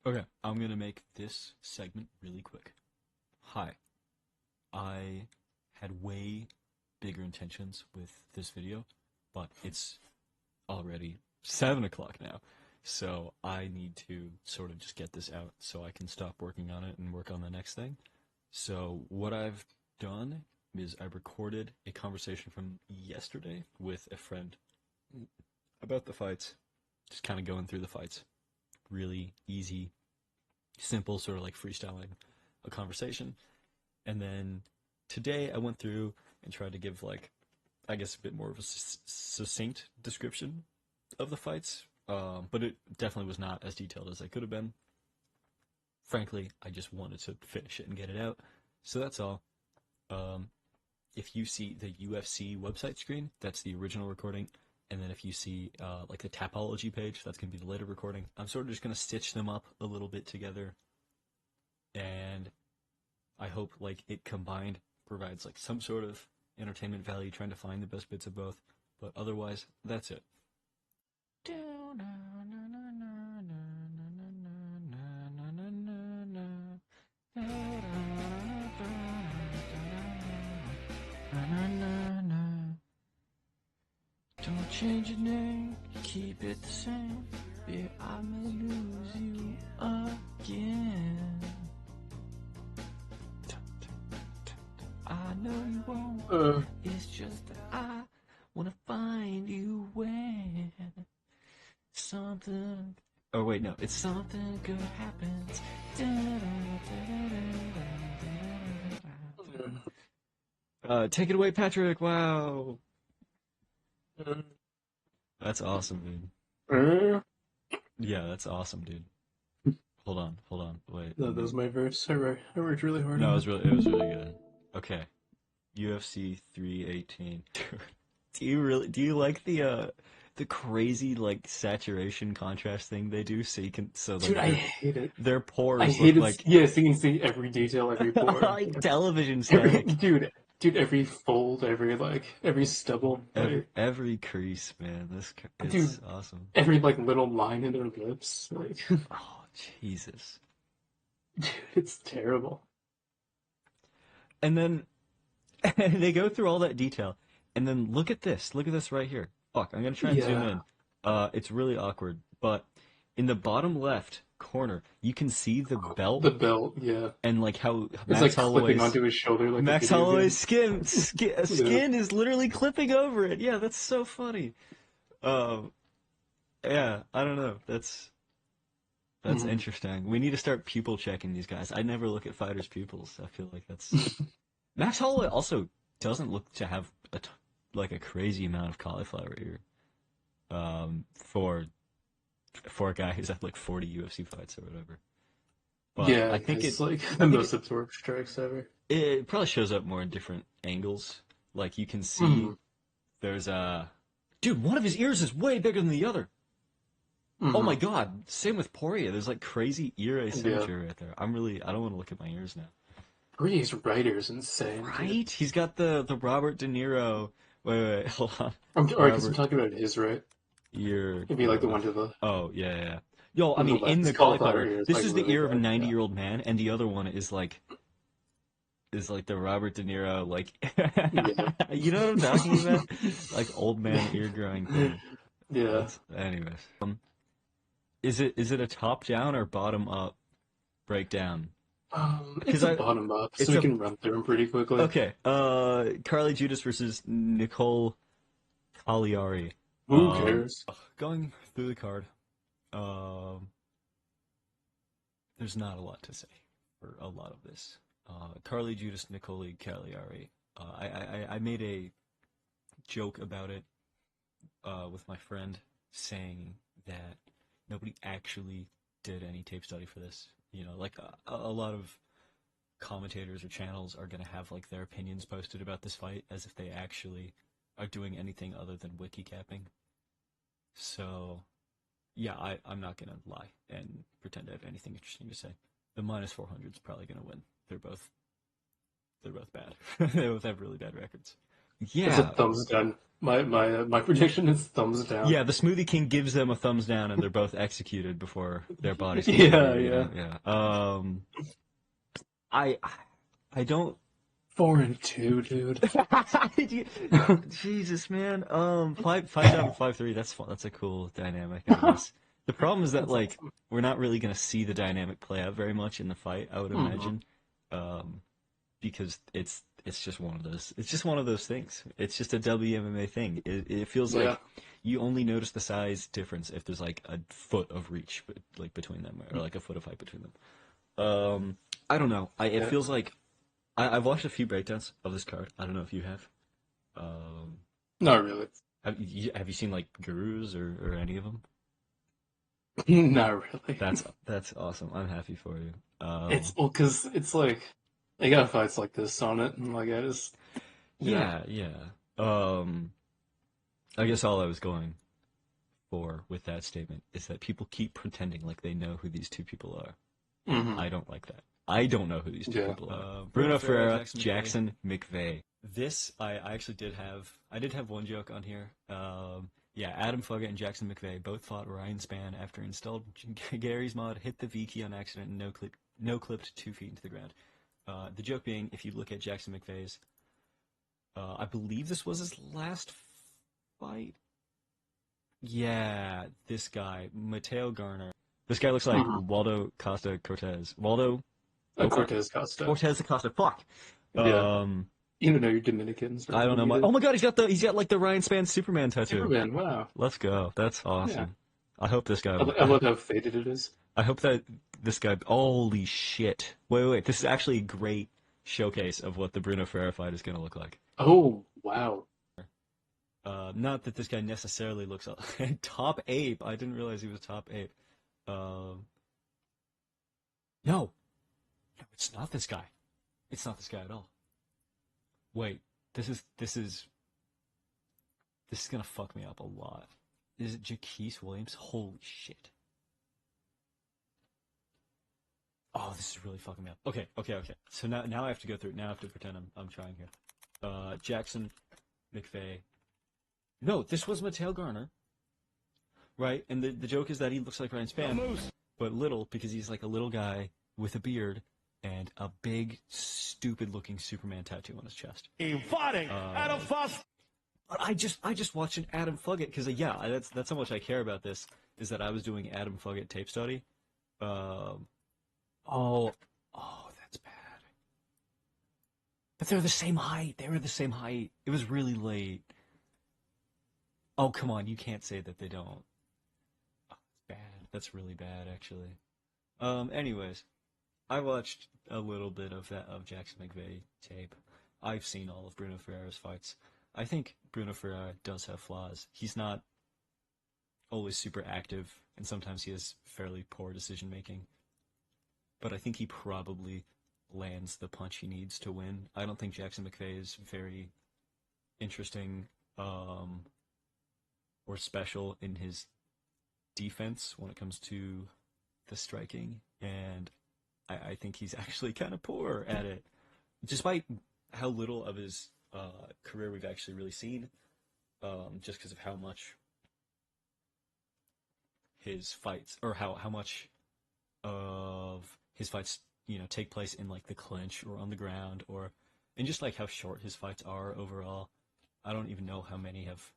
Okay, I'm gonna make this segment really quick. Hi, I had way bigger intentions with this video, but it's already 7 o'clock now, so I need to sort of just get this out so I can stop working on it and work on the next thing. So what I've done is I recorded a conversation from yesterday with a friend about the fights, just kind of going through the fights. Really easy, simple, sort of like freestyling a conversation. And then today I went through and tried to give, like, I guess a bit more of a succinct description of the fights, but it definitely was not as detailed as I could have been. Frankly, I just wanted to finish it and get it out. So that's all. Um, if you see the UFC website screen, that's the original recording. And then if you see like the Tapology page, that's going to be the later recording. I'm sort of just going to stitch them up a little bit together. And I hope like it combined provides like some sort of entertainment value, trying to find the best bits of both. But otherwise, that's it. Don't change your name, keep it the same. Fear I may lose you again. I know you won't. It's just that I wanna find you when something. Oh wait, no, it's something good happens. Take it away, Patrick. Wow, that's awesome, dude. Yeah, that's awesome, dude. Hold on, wait. No, that was my verse. I worked really hard No, on it. it was really good. Okay, UFC 318. Do you like the crazy like saturation contrast thing they do so you can so Dude, like I hate it. their I pores hate look it. like Yes, you can see every detail, every pore. like television Every static. dude, every fold, every stubble. Every crease, man. It's Dude, awesome. every little line in their lips. Like, Oh, Jesus. dude, it's terrible. And then they go through all that detail, and then look at this. Look at this right here. Fuck, I'm gonna try and zoom Yeah. in. It's really awkward, but in the bottom left corner, you can see the belt The belt, yeah. and like how It's like clipping onto his shoulder like a Max video Holloway's game. Yeah. skin is literally clipping over it. Yeah, that's so funny. Um, yeah, I don't know. That's Mhm. interesting. We need to start pupil checking these guys. I never look at fighters' pupils. I feel like that's Max Holloway also doesn't look to have like a crazy amount of cauliflower ear. For a guy who's had like 40 UFC fights or whatever. But Yeah, it's like I the think most absorbed strikes ever. it probably shows up more in different angles. Like you can see Hmm. there's dude, one of his ears is way bigger than the other. Oh my Hmm. god, same with Poirier. There's like crazy ear Yeah. asymmetry right there. I don't want to look at my ears now. Bree's writer is insane, dude. Right? He's got the Robert De Niro. Wait, hold on. Or I guess I'm Robert talking about his, right? ear It'd be like the one growth. to the Oh, yeah, yeah. Yo, I on the mean, in left. His the cauliflower cauliflower, ear is this like is the really ear of a big. Yeah. 90-year-old man, and the other one is like the Robert De Niro, like, Yeah. you know what I'm talking about? Like old man ear growing thing. Yeah. That's, anyways. Is it a top down or bottom up breakdown? It's Because a bottom up, so it's we a can run through them pretty quickly. okay. Carly Judas versus Nicole Cagliari. Who cares? Going through the card. Um, there's not a lot to say for a lot of this. Carly Judas Nicole Cagliari. I made a joke about it with my friend, saying that nobody actually did any tape study for this. You know, like a lot of commentators or channels are going to have like their opinions posted about this fight as if they actually are doing anything other than wiki capping. So yeah, I'm not gonna lie and pretend I have anything interesting to say. The minus 400 is probably gonna win. They're both bad. They both have really bad records. It's a Yeah, thumbs down. My prediction is thumbs down. yeah. The Smoothie King gives them a thumbs down, and they're both executed before their bodies can Yeah, clear. You yeah. know, yeah. I I don't. 4-2, dude. Jesus, man. 5-5 down, 5-3. That's fun. That's a cool dynamic, I guess. The problem is that That's like awesome. we're not really gonna see the dynamic play out very much in the fight, I would Hmm. imagine, because it's just one of those. It's just one of those things. It's just a WMMA thing. It feels Yeah. like you only notice the size difference if there's like a foot of reach, like between them, or like a foot of height between them. I don't know. It Yeah. feels like I've watched a few breakdowns of this card. I don't know if you have. Um, Not really. have you seen like Gurus or any of them? Not really. That's awesome. I'm happy for you. It's well, cause it's like they got fights like this on it, and like I just, Yeah, yeah. Um, I guess all I was going for with that statement is that people keep pretending like they know who these two people are. hmm I don't like that. I don't know who these two yeah. people are. Bruno Ferreira, Jackson McVeigh. This I actually did have. I did have one joke on here. Yeah, Adam Fugget and Jackson McVeigh both fought Ryan Spann after installed Gary's mod, hit the V key on accident, and no clipped 2 feet into the ground. The joke being, if you look at Jackson McVeigh's, I believe this was his last fight. Yeah, this guy, Mateo Garner. This guy looks like hmm Waldo Costa Cortez. Waldo Cortez Costa. Cortez Acosta. Fuck. Yeah. Um, You don't know your Dominicans or I don't know. Bermuda. Oh my god, he's got like the Ryan Spann Superman tattoo. Superman. Wow. Let's go. That's Yeah. awesome. I hope this guy. I love how faded it is. I hope that this guy. Holy shit! Wait. This is actually a great showcase of what the Bruno Ferreira fight is going to look like. Oh wow. Not that this guy necessarily looks top ape. I didn't realize he was top ape. No, no, it's not this guy. It's not this guy at all. Wait, this is gonna fuck me up a lot. Is it Jaquise Williams? Holy shit. Oh, this is really fucking me up. Okay. So now I have to go through. Now I have to pretend I'm trying here. Jackson McVeigh. No, this was Mateo Garner, right? And the joke is that he looks like Ryan Spann, but little because he's like a little guy with a beard and a big, stupid-looking Superman tattoo on his chest. Fighting out of fast. But I just watched an Adam Fugget because yeah, that's how much I care about this. Is that I was doing Adam Fugget tape study. Um, oh, that's bad. But they're the same height. They were the same height. It was really late. Oh, come on, you can't say that they don't. Oh, that's bad. That's really bad, actually. Anyways, I watched a little bit of that of Jackson McVeigh tape. I've seen all of Bruno Ferreira's fights. I think Bruno Ferreira does have flaws. He's not always super active, and sometimes he has fairly poor decision making. But I think he probably lands the punch he needs to win. I don't think Jackson McVeigh is very interesting or special in his defense when it comes to the striking, and I think he's actually kind of poor at it, despite how little of his career we've actually really seen, just because of how much his fights, or how much of his fights, take place in like the clinch or on the ground, and just like how short his fights are overall. I don't even know how many have,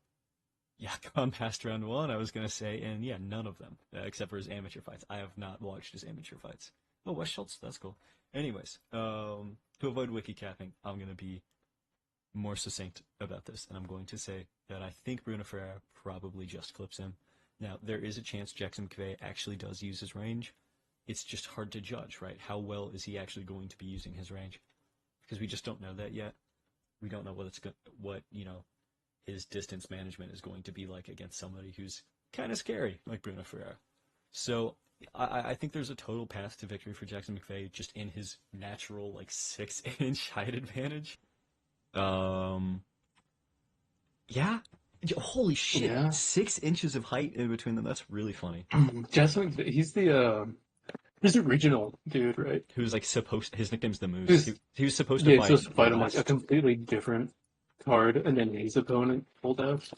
gone past round one, I was going to say, and yeah, none of them, except for his amateur fights. I have not watched his amateur fights. Oh, Wes Schultz, that's cool. Anyways, to avoid wiki capping, I'm going to be more succinct about this, and I'm going to say that I think Bruno Ferreira probably just clips him. Now, there is a chance Jackson McVeigh actually does use his range. It's just hard to judge, right? How well is he actually going to be using his range? Because we just don't know that yet. We don't know his distance management is going to be like against somebody who's kind of scary, like Bruno Ferreira. So I think there's a total path to victory for Jackson McVeigh just in his natural like 6-inch height advantage. Um, yeah. Holy shit! Yeah. 6 inches of height in between them. That's really funny. Jasmine, he's the regional dude, right? Who's like supposed? His nickname's the Moose. Who's He was supposed yeah, to he's fight supposed to fight him like a West. completely different card, and then his opponent pulled out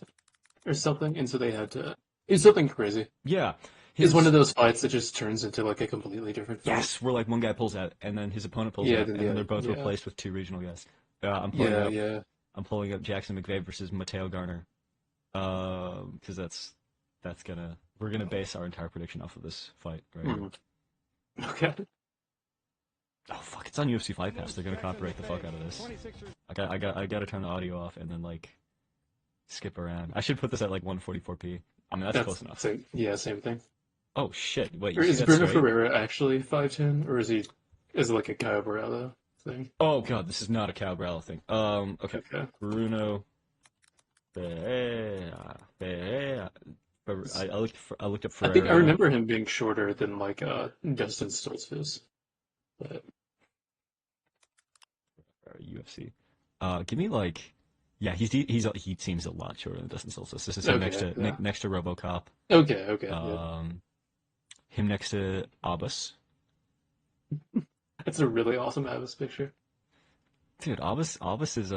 or something, and so they had to. It's something crazy. Yeah. It's one of those fights that just turns into like a completely different fight. Yes, where like one guy pulls out, and then his opponent pulls Yeah, out, then and then they're the both yeah. replaced with two regional guys. Yeah, yeah. I'm pulling up Jackson McVeigh versus Mateo Garner, because we're gonna base our entire prediction off of this fight, right? Mhm. Okay. Oh fuck! It's on UFC Fight Pass. They're gonna copyright the fuck out of this. I gotta turn the audio off and then like skip around. I should put this at like 144p. I mean that's close enough. Same thing. Oh shit! Wait, Or you see is that Bruno straight? Ferreira actually 5'10", or is it like a Caio Borrello thing? Oh god, this is not a Cabral thing. Okay. Okay. Bruno Ferreira. I looked up I Ferreira. think I remember him being shorter than like Dustin Stoltzfus. But UFC. Give me like, yeah, he seems a lot shorter than Dustin Solstice. This is him okay, yeah. next to RoboCop. Okay, yeah. Him next to Abbas. That's a really awesome Abbas picture. Dude, Abbas is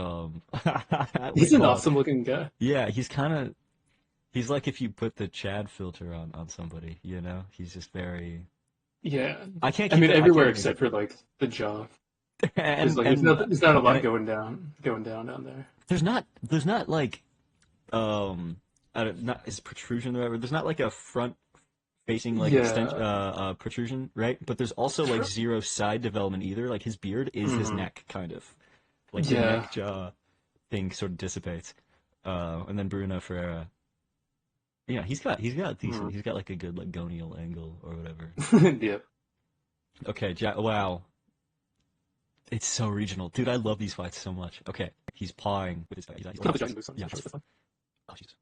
He's an awesome looking guy. Yeah, he's like if you put the Chad filter on somebody, you know? He's just very. Yeah. I can't. I mean, everywhere I can't except for like the jaw. and, There's not a lot going down down there. There's not like not is protrusion or whatever. There's not like a front facing like protrusion, right? But there's also like zero side development either. Like his beard is his neck, kind of. Like the neck jaw thing sort of dissipates. And then Bruno Ferreira. Yeah, he's got decent. He's got like a good like gonial angle or whatever. Yep. Okay, wow. It's so regional, dude. I love these fights so much. Okay, he's pawing with his. Yeah. Oh Jesus.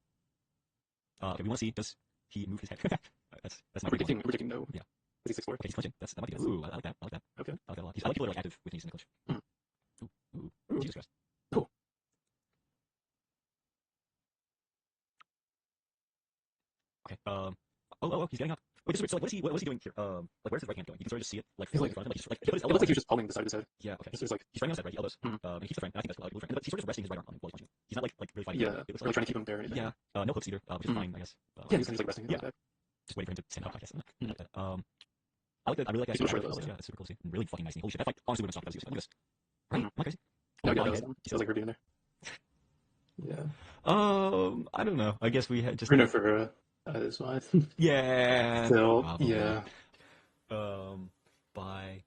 Okay, we want to see does he move his head? that's not We're predicting no. Yeah. Is he 6'4"? Okay, he's clinching. That might be good. Ooh, I like that. Okay. I like that a lot. I like people that are like active with knees in the clinch. Ooh, Jesus Christ. Cool. Okay. Oh, he's getting up. Wait, so like, what is he doing here? Like, where's his right hand going? You can sort of just see it, like, He's in like, front of him. Like, it looks like he was just pulling the side of his head. Yeah, okay. So like, he's fighting on his head, right? He elbows. And he keeps the frame. And I think that's really frame. But he's sort of just resting his right arm on him while he's punching. He's not like really fighting. Yeah, it looks like trying to keep him there. Yeah. No hooks either, which is fine, I guess. Yeah, he's just like resting his back. Just waiting for him to stand up, I guess. I really like that. Yeah, it's super cool to see. Really fucking nice. Holy shit, that fight honestly would have been stopped. Look at this. Right? Am I crazy? Oh, yeah, that was like her doing there. Yeah. I don't know. I guess we had just. Bruno Ferreira. That is fine. Yeah. Still, probably. yeah. By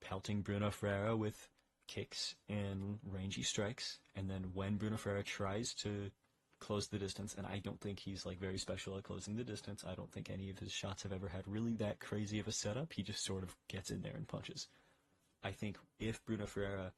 pelting Bruno Ferreira with kicks and rangy strikes, and then when Bruno Ferreira tries to close the distance, and I don't think he's like very special at closing the distance. I don't think any of his shots have ever had really that crazy of a setup. He just sort of gets in there and punches. I think if Bruno Ferreira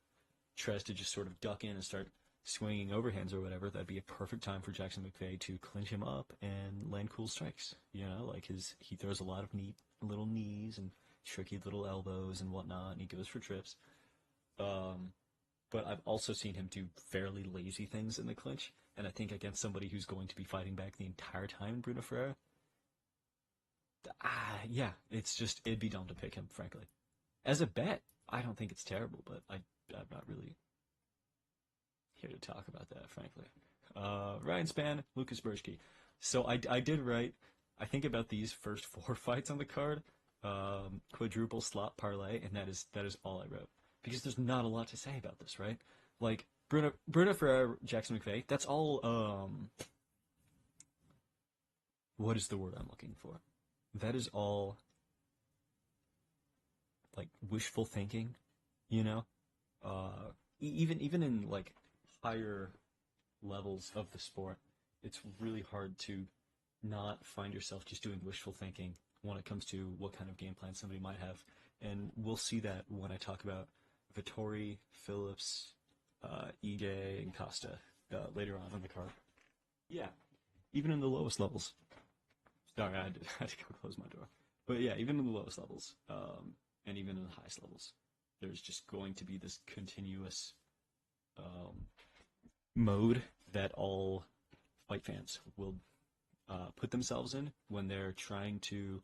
tries to just sort of duck in and start swinging overhands or whatever, that'd be a perfect time for Jackson McVeigh to clinch him up and land cool strikes. You know, like he throws a lot of neat little knees and tricky little elbows and whatnot, and he goes for trips. But I've also seen him do fairly lazy things in the clinch, and I think against somebody who's going to be fighting back the entire time, Bruno Ferreira, yeah, it'd be dumb to pick him, frankly. As a bet, I don't think it's terrible, but I'm not really here to talk about that, frankly. Ryan Spann, Lucas Berschke. So I did write, I think about these first 4 fights on the card, quadruple slot parlay, and that is all I wrote. Because there's not a lot to say about this, right? Like, Bruno Ferreira, Jackson McVeigh, that's all, what is the word I'm looking for? That is all, like, wishful thinking, you know? Even in, like, higher levels of the sport, it's really hard to not find yourself just doing wishful thinking when it comes to what kind of game plan somebody might have. And we'll see that when I talk about Vettori, Phillips, Ige, and Costa later on the card. Yeah, even in the lowest levels. Sorry, I had to go close my door. But yeah, even in the lowest levels, and even in the highest levels, there's just going to be this continuous mode that all fight fans will put themselves in when they're trying to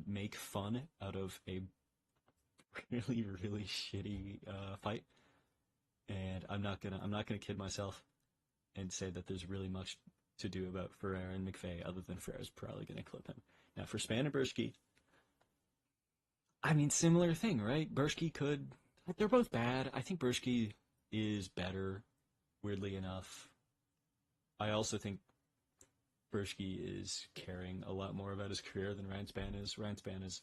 make fun out of a really, really shitty fight. and I'm not gonna kid myself and say that there's really much to do about Ferrer and McVeigh other than Ferrer's probably gonna clip him. Now for Span and Bershke, I mean similar thing, right? Bershke could. They're both bad. I think Bershke is better, weirdly enough. I also think Bershke is caring a lot more about his career than Ryan Spann is. Ryan Spann is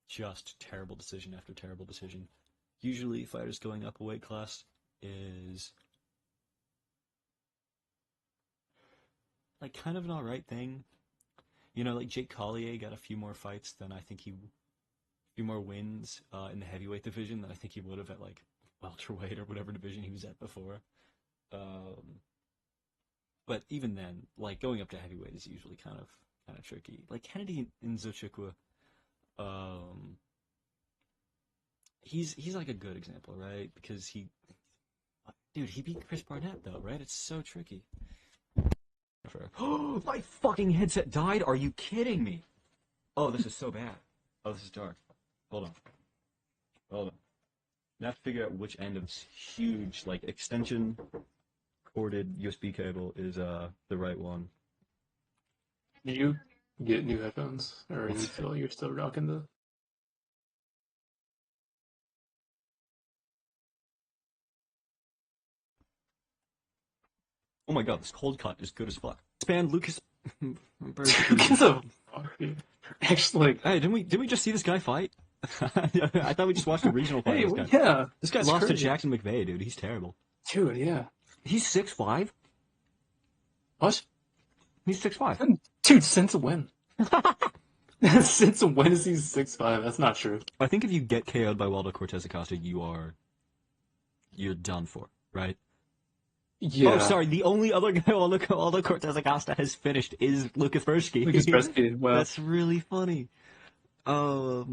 just terrible decision after terrible decision. Usually, fighters going up a weight class is like kind of an alright thing. You know, like Jake Collier got a few more fights than I think a few more wins in the heavyweight division than I think he would have at like welterweight or whatever division he was at before. But even then, like going up to heavyweight is usually kind of tricky. Like Kennedy Nzechukwu, he's like a good example, right? Because he beat Chris Barnett though, right? It's so tricky. Oh, my fucking headset died. Are you kidding me? Oh, this is so bad. Oh, this is dark. Hold on. I have to figure out which end of this huge like extension corded USB cable is the right one. Did you get new headphones, or you feel you're still rocking the? Oh my god, this cold cut is good as fuck. Span Lucas. Lucas a actually. Hey, didn't we just see this guy fight? I thought we just watched a regional fight. Hey, This guy. yeah, This guy that's lost crazy. to Jackson McVeigh, dude. He's terrible. Dude, yeah. He's 6'5". What? He's 6'5". Dude, since when? Since when is he 6'5"? That's not true. I think if you get KO'd by Waldo Cortez Acosta, you're done for, right? Yeah. Oh, sorry. The only other guy Waldo Cortez Acosta has finished is Lucas Bershke. Lucas Bershke. Well, That's really funny. Or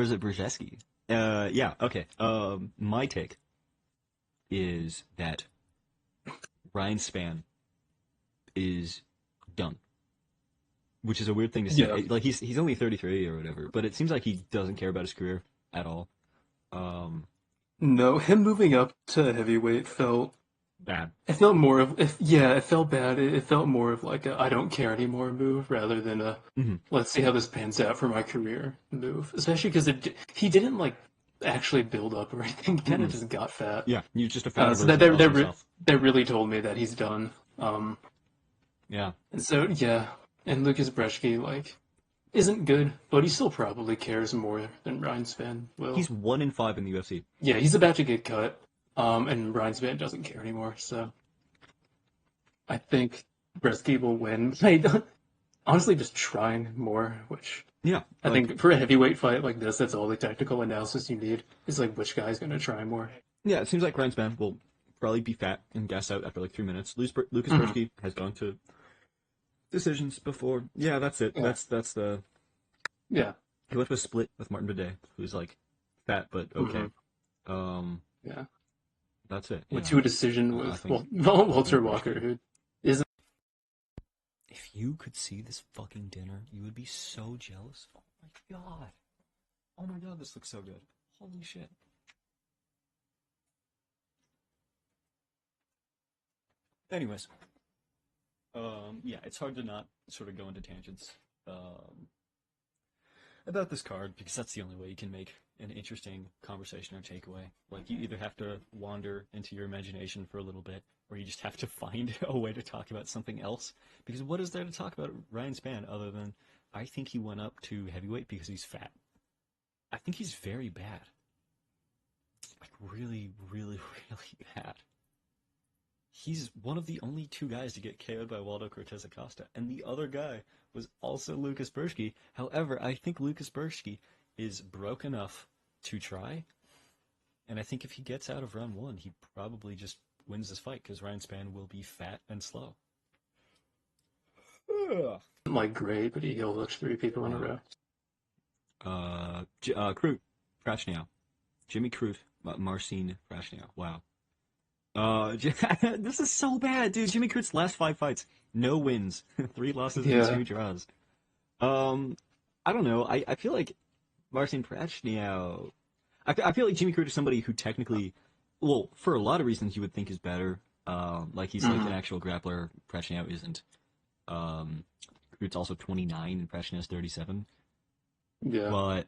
is it Brzezinski? Yeah. Okay. My take is that Ryan Spann is done, which is a weird thing to say. Yeah. Like he's only 33 or whatever, but it seems like he doesn't care about his career at all. no, him moving up to heavyweight felt Bad. It felt more of it felt bad. It felt more of like a I don't care anymore move rather than a let's see how this pans out for my career move. Especially because he didn't like actually build up or anything. He kind of just got fat. Yeah, you're just a fat So version of yourself. they really told me that he's done. Yeah. And so yeah, and Lucas Brzezinski like isn't good, but he still probably cares more than Ryan Spann will. He's 1-5 in the UFC. Yeah, he's about to get cut. And Ryan Spann doesn't care anymore, so I think Brzezinski will win. Honestly, just trying more, which Yeah. I think for a heavyweight fight like this, that's all the technical analysis you need. Is like which guy's going to try more. Yeah, it seems like Ryan Spann will probably be fat and gas out after like 3 minutes. Lucas Bershke has gone to decisions before. Yeah, that's it. Yeah. That's the. Yeah. He went to a split with Martin Bidet, who's like fat but okay. Yeah. That's it. Went Yeah. to a decision with think- Walter Walker, who isn't. If you could see this fucking dinner, you would be so jealous. Oh my god. Oh my god, this looks so good. Holy shit. Anyways. Yeah, it's hard to not sort of go into tangents about this card because that's the only way you can make an interesting conversation or takeaway. Like, you either have to wander into your imagination for a little bit, or you just have to find a way to talk about something else. Because what is there to talk about Ryan Spann other than I think he went up to heavyweight because he's fat? I think he's very bad. Like, really, really, really bad. He's one of the only 2 guys to get KO'd by Waldo Cortez Acosta, and the other guy was also Lucas Bershke. However, I think Lucas Bershke is broke enough to try, and I think if he gets out of round 1, he probably just wins this fight because Ryan Spann will be fat and slow. Like great, but he heel hooks 3 people in a row. Crute, Frashnew. Jimmy Crute, Marcin Frashnew. Wow. This is so bad, dude. Jimmy Crute's last 5 fights, no wins, 3 losses and 2 draws. I don't know. I feel like Marcin Frashnew. I feel like Jimmy Crute is somebody who technically well, for a lot of reasons, you would think is better. Like he's like an Mhm. actual grappler. Prechenau isn't. It's also 29 and Prechenau's 37. Yeah. But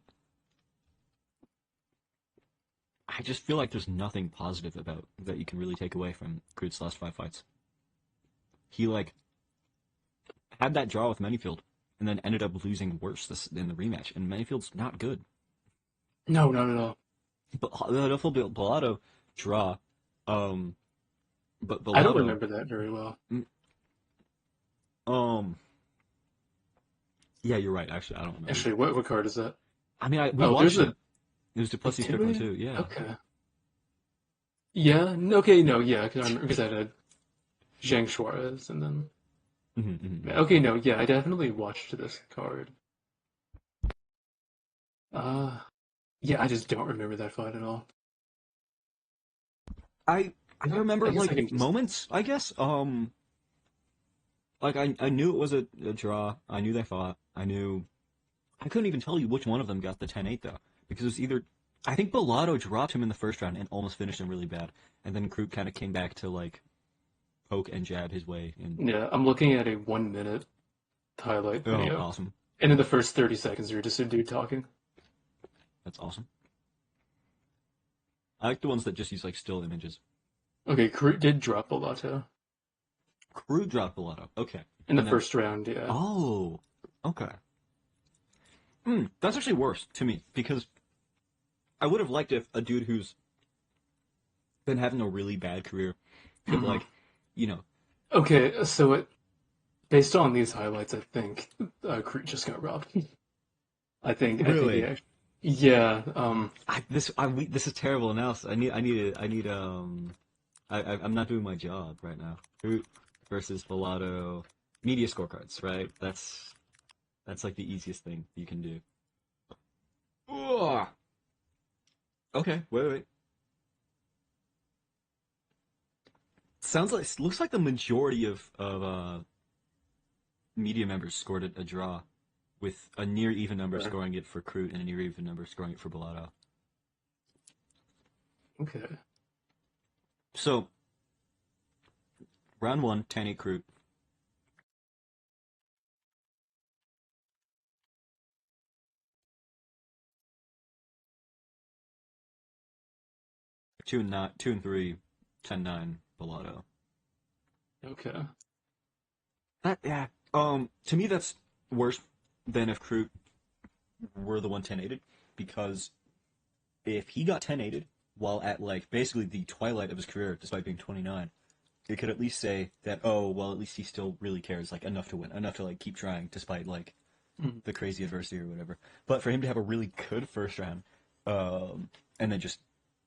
I just feel like there's nothing positive about that you can really take away from Cruz's last 5 fights. He like had that draw with Manyfield, and then ended up losing worse in the rematch. And Manyfield's not good. No, not at all. But Bellato draw, um, but I don't Bellato, remember that very well. um, yeah, you're right. Actually, I don't remember. Actually, what card is that? I mean, we Oh, watched there's it. It was Duplessis did Strickland we? too. Yeah. Okay. Yeah. Okay. No. Yeah. Because I had Zhang Suarez and then. Okay. No. Yeah. I definitely watched this card. Uh. Yeah. I just don't remember that fight at all. I remember I guess I like can just. moments. I guess. Like I knew it was a draw. I knew they fought. I couldn't even tell you which one of them got the 10-8 though, because it was either. I think Bellato dropped him in the first round and almost finished him really bad, and then Krug kind of came back to like poke and jab his way in. Yeah. I'm looking at a 1 minute highlight Oh, video, awesome! and in the first 30 seconds, you're just a dude talking. That's awesome. I like the ones that just use like still images. Okay. Krug did drop Bellato Krug dropped Bellato. Okay. in the And then- first round. Yeah. Oh, okay. That's actually worse to me because I would have liked if a dude who's been having a really bad career could like, you know. Okay. So based on these highlights, I think Krug just got robbed. Really? I think yeah. This is terrible analysis. I'm not doing my job right now. Krug versus Bellato media scorecards, right? That's like the easiest thing you can do. Ugh. Okay, wait. Looks like the majority of media members scored a draw, with a near even number Sure. scoring it for Crute and a near even number scoring it for Bellato. Okay. So, round 1, 10-8 Crute. Two and 3, 10-9 Bellato. Okay. Yeah. To me that's worse than if Crute were the one 10-8'd, because if he got 10-8'd while at like basically the twilight of his career, despite being 29, it could at least say that, oh well, at least he still really cares, like enough to win, enough to like keep trying despite like the crazy adversity or whatever. But for him to have a really good first round, and then just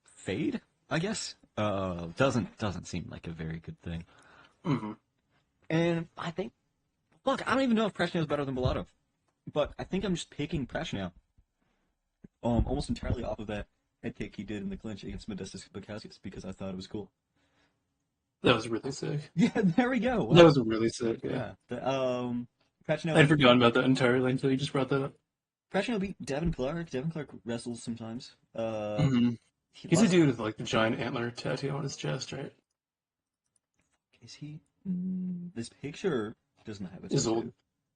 fade, I guess, doesn't seem like a very good thing. Mm-hmm. And I think, look, I don't even know if Prechenau is better than Bellato, but I think I'm just picking Prechenau, almost entirely off of that head kick he did in the clinch against Modestus Bukauskas because I thought it was cool. That was really sick. Yeah, there we go. Wow. That was really sick. Yeah. Prechenau. I'd forgotten about that entirely until you just brought that up. Prechenau beat Devin Clark. Devin Clark wrestles sometimes. He's a dude with like the giant antler tattoo on his chest, right? Is he? This picture doesn't have a Is tattoo, old.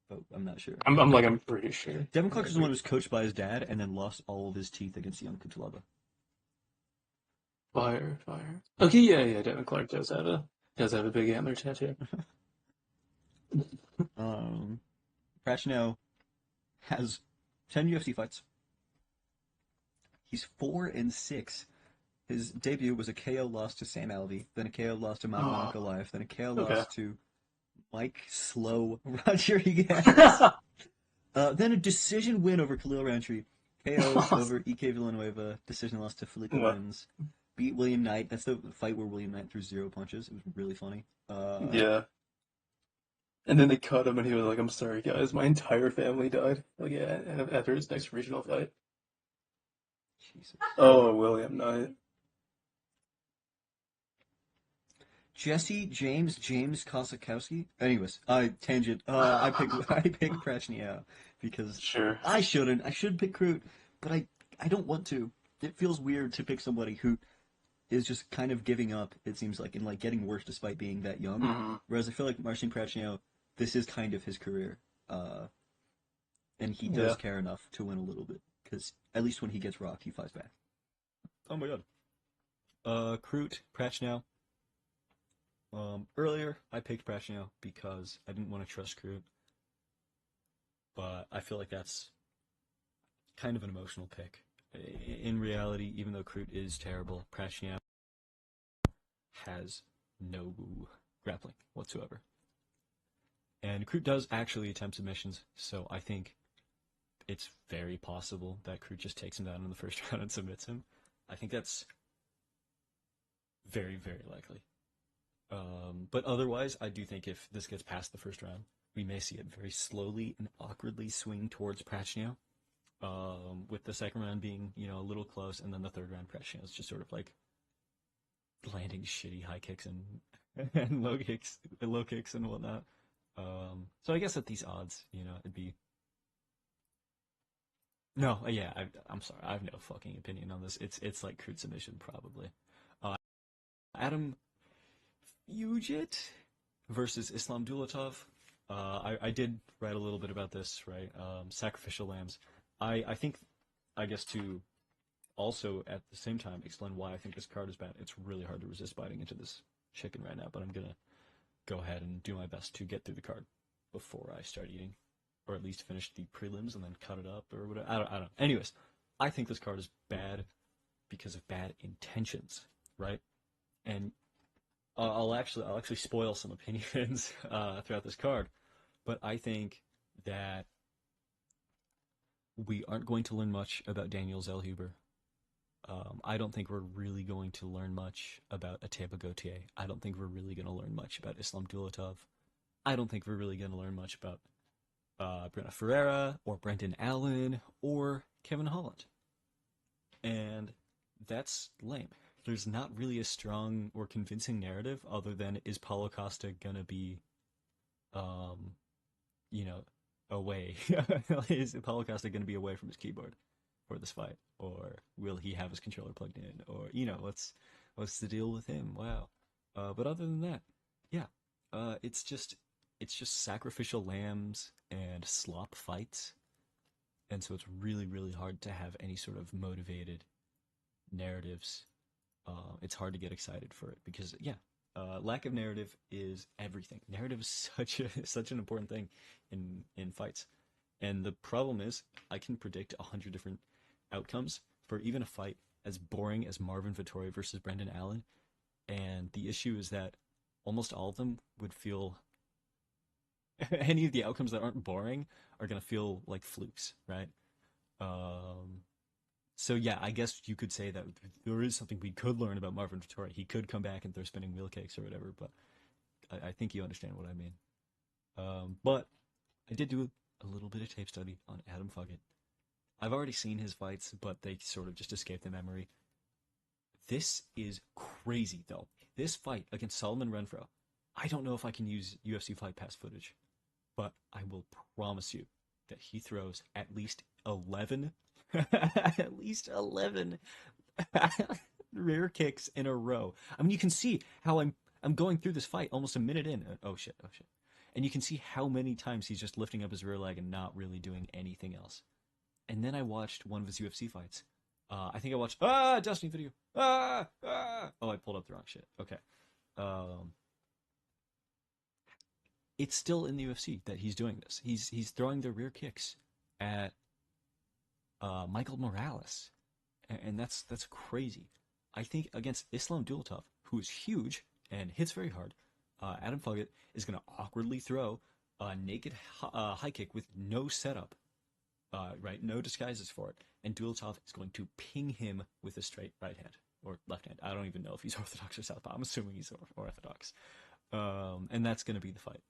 but I'm not sure. I'm pretty sure. Devin Clark is the one who was coached by his dad and then lost all of his teeth against young Kutalaba. Fire. Okay, yeah. Devin Clark does have a big antler tattoo. Prechenau has 10 UFC fights. He's 4-6. His debut was a KO loss to Sam Alvey, then a KO loss to Mamadou Ankalaev, then a KO loss to Mike Slow Rodriguez. Then a decision win over Khalil Roundtree, KO over Ike Villanueva, decision loss to Felipe Williams, beat William Knight. That's the fight where William Knight threw 0 punches. It was really funny. Yeah. And then they cut him, and he was like, "I'm sorry, guys, my entire family died." Like, yeah, and after his next regional fight. Jesus. Oh, William Knight. Jesse James Kosakowski. Anyways, tangent. I pick Prechenau because Sure. I shouldn't. I should pick Crute, but I don't want to. It feels weird to pick somebody who is just kind of giving up, it seems like, and like getting worse despite being that young. Mm-hmm. Whereas I feel like Marcin Prachnio, this is kind of his career. And he does care enough to win a little bit, because at least when he gets rocked, he fights back. Oh my god. Kroot, Prachnio. Earlier, I picked Prachnio because I didn't want to trust Kroot. But I feel like that's kind of an emotional pick. In reality, even though Kroot is terrible, Prachnio has no grappling whatsoever. And Kroot does actually attempt submissions, so I think it's very possible that Kroot just takes him down in the first round and submits him. I think that's very, very likely. But otherwise, I do think if this gets past the first round, we may see it very slowly and awkwardly swing towards Prachnio, with the second round being, a little close, and then the third round, Prachnio is just sort of like landing shitty high kicks and low kicks and whatnot. So I guess at these odds, it'd be. No, yeah, I'm sorry, I have no fucking opinion on this. It's like Kroot submission probably. Adam Fugit versus Islam Dulatov. I did write a little bit about this, right? Sacrificial lambs. I think, I guess to also at the same time explain why I think this card is bad. It's really hard to resist biting into this chicken right now, but I'm gonna go ahead and do my best to get through the card before I start eating, or at least finish the prelims and then cut it up or whatever. I don't know. Anyways, I think this card is bad because of bad intentions, right? And I'll actually spoil some opinions throughout this card, but I think that we aren't going to learn much about Daniel Zellhuber. I don't think we're really going to learn much about Ateba Gautier. I don't think we're really going to learn much about Islam Dulatov. I don't think we're really going to learn much about Breno Ferreira or Brendan Allen or Kevin Holland. And that's lame. There's not really a strong or convincing narrative other than, is Paulo Costa gonna be, away? Is Paulo Costa gonna be away from his keyboard for this fight, or will he have his controller plugged in, or what's the deal with him? Wow. But other than that, yeah, it's just sacrificial lambs and slop fights, and so it's really, really hard to have any sort of motivated narratives. It's hard to get excited for it because, lack of narrative is everything. Narrative is such an important thing in fights. And the problem is, I can predict 100 different outcomes for even a fight as boring as Marvin Vettori versus Brendan Allen. And the issue is that almost all of them would feel any of the outcomes that aren't boring are going to feel like flukes, right? So yeah, I guess you could say that there is something we could learn about Marvin Vettori. He could come back and throw spinning wheel kicks or whatever, but I think you understand what I mean. But I did do a little bit of tape study on Adam Fugit. I've already seen his fights, but they sort of just escaped the memory. This is crazy, though. This fight against Solomon Renfro, I don't know if I can use UFC Fight Pass footage, but I will promise you that he throws at least 11 at least 11 rear kicks in a row. I mean, you can see how I'm going through this fight almost a minute in. Oh shit. And you can see how many times he's just lifting up his rear leg and not really doing anything else. And then I watched one of his UFC fights. I think I watched Destiny video. Oh, I pulled up the wrong shit. Okay. It's still in the UFC that he's doing this. He's throwing the rear kicks at Michael Morales, and that's crazy. I think against Islam Dulatov, who is huge and hits very hard, Adam Fugit is going to awkwardly throw a naked high kick with no setup, right? No disguises for it, and Dulatov is going to ping him with a straight right hand or left hand. I don't even know if he's orthodox or southpaw. I'm assuming he's orthodox, and that's going to be the fight.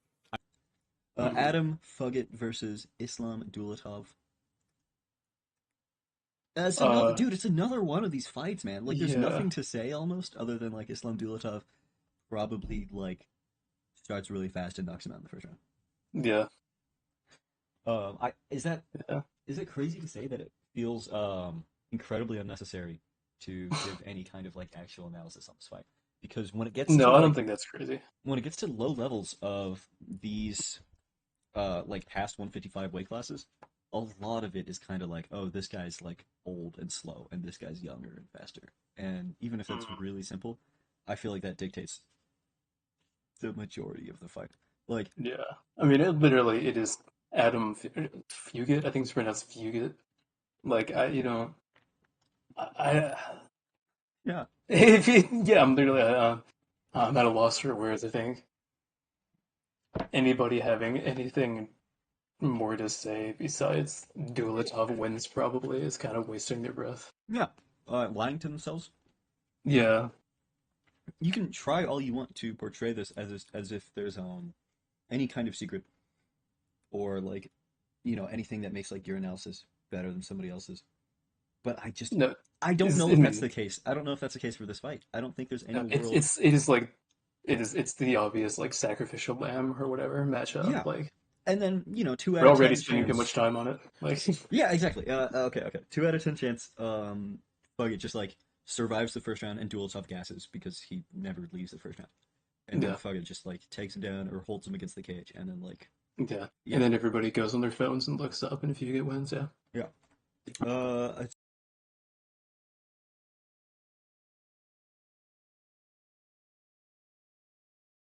Adam Fugit versus Islam Dulatov. Dude, it's another one of these fights, man. Like, there's nothing to say almost other than like Islam Dulatov probably like starts really fast and knocks him out in the first round. Yeah. Is it crazy to say that it feels incredibly unnecessary to give any kind of like actual analysis on this fight, because when it gets to No, I don't like think that's crazy. when it gets to low levels of these like past 155 weight classes, a lot of it is kind of like, oh, this guy's like old and slow, and this guy's younger and faster. And even if that's Mm. really simple, I feel like that dictates the majority of the fight. Like, Yeah, I mean, it is Adam Fugit. I think it's pronounced Fugit. Like I yeah, yeah, I'm literally I'm at a loss for words. I think anybody having anything more to say besides Dulatov wins probably is kind of wasting their breath. yeah, lying to themselves. Yeah, You can try all you want to portray this as if there's any kind of secret or like anything that makes like your analysis better than somebody else's. But no, I don't know I if that's mean, the case. I don't know if that's the case for this fight. I don't think there's any no, world. it is like it's the obvious like sacrificial lamb or whatever matchup. Yeah, Like and then 2 out we're of already 10 spending too much chance. time on it. Like Yeah, exactly. Okay. 2 out of 10 chance. Fuck it, just like survives the first round and duels off gases because he never leaves the first round, and then yeah, fuck it, just like takes him down or holds him against the cage, and then like yeah, yeah, and then everybody goes on their phones and looks up, and if you get wins, yeah. yeah.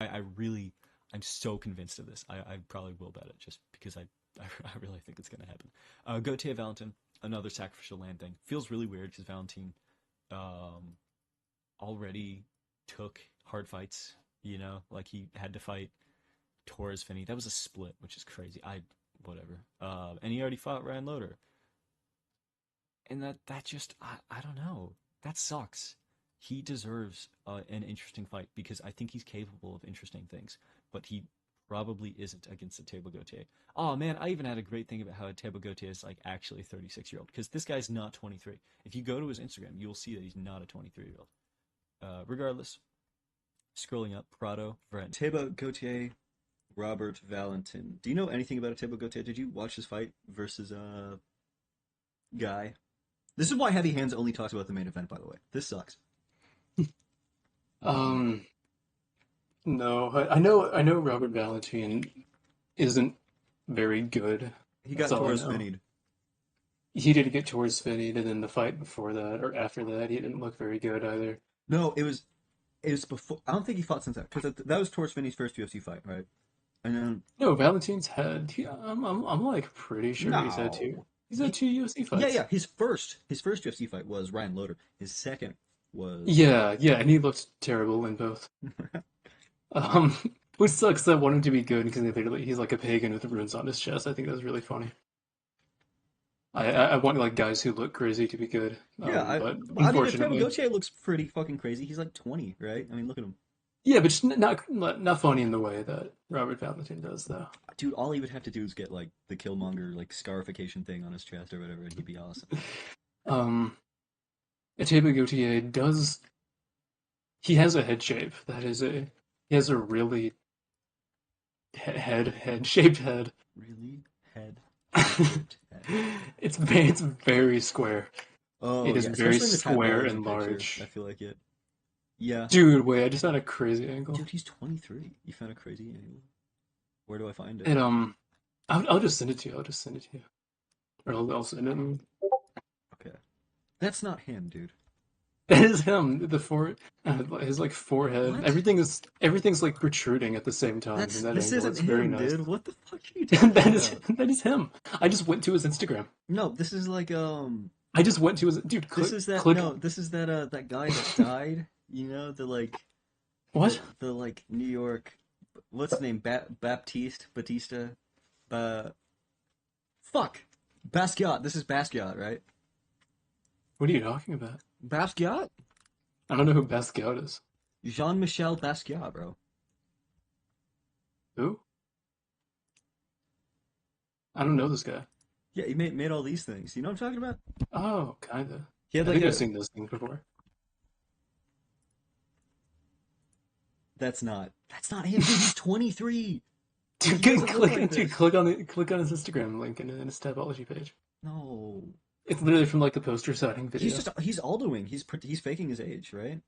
I I really, I'm so convinced of this. I probably will bet it just because I really think it's gonna happen. Gautier Valentin, another sacrificial lamb thing. Feels really weird because Valentin um, already took hard fights. Like he had to fight Torres Finney. That was a split, which is crazy. Whatever. And he already fought Ryan Loder, and that just I don't know. That sucks. He deserves an interesting fight because I think he's capable of interesting things, but he probably isn't against a Table Gautier. Oh man, I even had a great thing about how Table Gautier is like actually a 36-year-old because this guy's not 23. If you go to his Instagram, you will see that he's not a 23-year-old. Regardless, scrolling up, Prado, Brent, Table Gautier, Robert Valentin. Do you know anything about a Table Gautier? Did you watch this fight versus Guy? This is why Heavy Hands only talks about the main event, by the way. This sucks. Um, Um, no, I know Robert Valentin isn't very good. he That's got all I Torres know. Finneyed. He did get towards Finney, and then the fight before that or after that, he didn't look very good either. No, it was before. I don't think he fought since that because that was Torres Finney's first UFC fight, right? And then No, Valentin's had. I'm like pretty sure no, He's had two UFC yeah, fights. yeah. His first UFC fight was Ryan Loder. His second was Yeah, yeah, and he looked terrible in both. Um, which sucks. I want him to be good because he's like a pagan with runes on his chest. I think that's really funny. I want like guys who look crazy to be good. yeah. But I mean, if Tevin unfortunately, Gauthier looks pretty fucking crazy, he's like 20, right? I mean, look at him, yeah, but just not funny in the way that Robert Valentin does, though. dude. All he would have to do is get like the Killmonger like scarification thing on his chest or whatever, and he'd be awesome. Um, Etebe Gautier does. He has a head shape that is a. He has a really head shaped head. Really, head. It's very square. Oh It is yeah, very especially in the square typology and picture. large. I feel like it. Yeah, Dude, wait, I just found a crazy angle. dude, he's 23. You found a crazy angle. Where do I find it? And I'll just send it to you. I'll just send it to you, or I'll send it. Okay, that's not him, dude. That is him. His like forehead. What? Everything's like protruding at the same time in that This angle. isn't It's very him, nice. dude. What the fuck are you talking about? That is him. I just went to his Instagram. No, this is like I just went to his dude. this is that Click. no, this is that guy that died. The like What? the like New York, what's his name? Batista, fuck, Basquiat. This is Basquiat, right? What are you talking about? Basquiat, I don't know who Basquiat is. Jean-Michel Basquiat, bro. Who? I don't know this guy. Yeah, he made all these things. You know what I'm talking about? Oh, kinda. He had I like think a. I've seen those things before. That's not him. Dude, he's 23. Dude, He doesn't look like dude, this. click on his Instagram link in his Tapology page. No. It's literally from like the poster signing He's video. he's Aldoing. He's faking his age, right?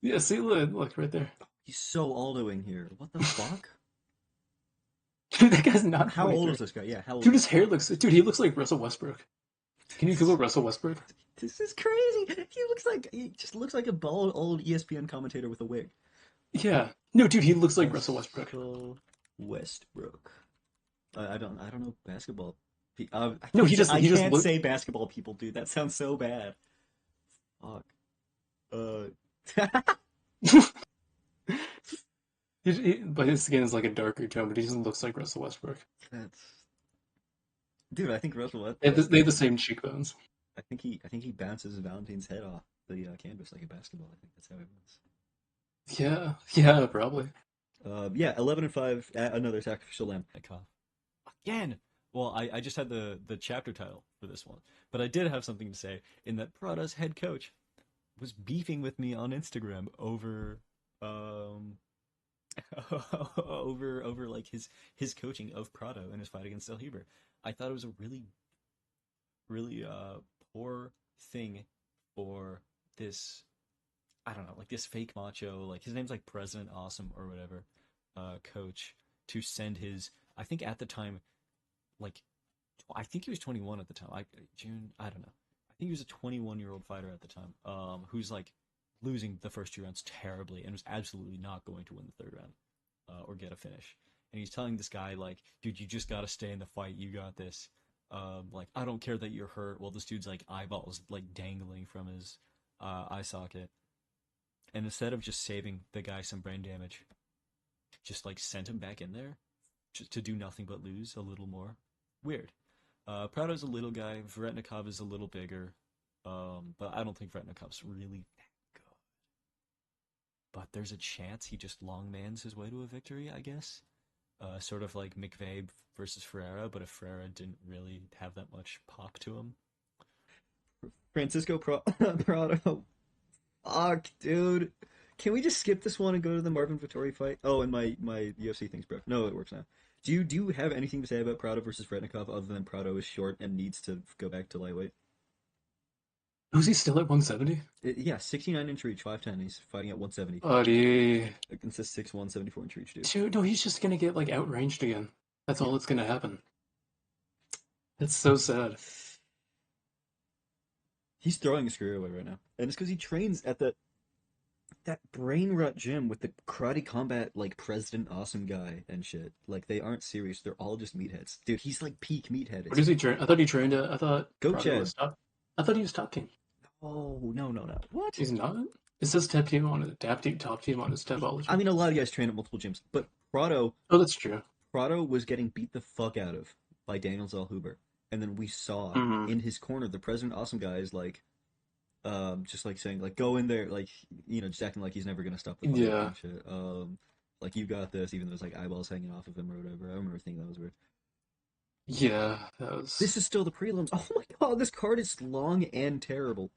Yeah, see, look right there. He's so Aldoing here. What the fuck? Dude, that guy's not How old 23. is this guy? Yeah, how old Dude, is his hair looks. Dude, he looks like Russell Westbrook. Can you Google Russell Westbrook? This is crazy. He just looks like a bald old ESPN commentator with a wig. Yeah. No, dude, he looks like Russell Westbrook. Russell Westbrook. I don't know basketball. No, he just I he just can't look. say basketball people, dude. That sounds so bad. Fuck. But his skin is like a darker tone, but he just looks like Russell Westbrook. That's dude. I think Russell They have the same cheekbones. I think he bounces Valentine's head off the canvas like a basketball. I think that's how it was. Yeah, probably. Yeah, 11-5. Another sacrificial lamb. I cough. Again! Well, I just had the chapter title for this one. But I did have something to say in that Prada's head coach was beefing with me on Instagram over over like his coaching of Prado in his fight against El Heber. I thought it was a really poor thing for this, I don't know, like this fake macho, like his name's like President Awesome or whatever, coach, to send his, I think at the time, like, I think he was 21 at the time. I don't know. I think he was a 21-year-old fighter at the time, who's like losing the first two rounds terribly and was absolutely not going to win the third round, or get a finish. And he's telling this guy like, dude, you just gotta stay in the fight. You got this. Like, I don't care that you're hurt. Well, this dude's like eyeballs like dangling from his eye socket. And instead of just saving the guy some brain damage, just like sent him back in there just to do nothing but lose a little more. Weird. Prado's a little guy. Vretnikov is a little bigger. But I don't think Vretnikov's really that good. But there's a chance he just longmans his way to a victory, I guess. Sort of like McVeigh versus Ferreira, but if Ferreira didn't really have that much pop to him. Francisco Prado. Fuck, dude. Can we just skip this one and go to the Marvin Vettori fight? Oh, and my UFC thing's broke. No, it works now. Do you have anything to say about Prado versus Vretnikov other than Prado is short and needs to go back to lightweight? Who's he still at 170? Yeah, 69-inch reach, 5'10". He's fighting at 170 Buddy. against a 6'1", 74-inch reach dude. Dude, no, he's just gonna get like outranged again. That's all that's gonna happen. That's so sad. He's throwing his career away right now, and it's because he trains at that brain rot gym with the karate combat like President Awesome guy and shit. Like they aren't serious; they're all just meatheads, dude. He's like peak meathead. Where does he train? I thought he trained at. I thought. Go Prado Chad. was top. I thought he was top team. Oh no! What? He's not. It says top team on it. Top team on his Tapology. I mean, a lot of guys train at multiple gyms, but Prado Oh, that's true. was getting beat the fuck out of by Daniel Zellhuber, and then we saw in his corner the President Awesome guy is like, just like saying like go in there, like just acting like he's never gonna stop the fight Yeah. and shit. Like you got this, even though there's like eyeballs hanging off of him or whatever. I remember thinking that was weird. Yeah, that was. This is still the prelims. Oh my god, this card is long and terrible.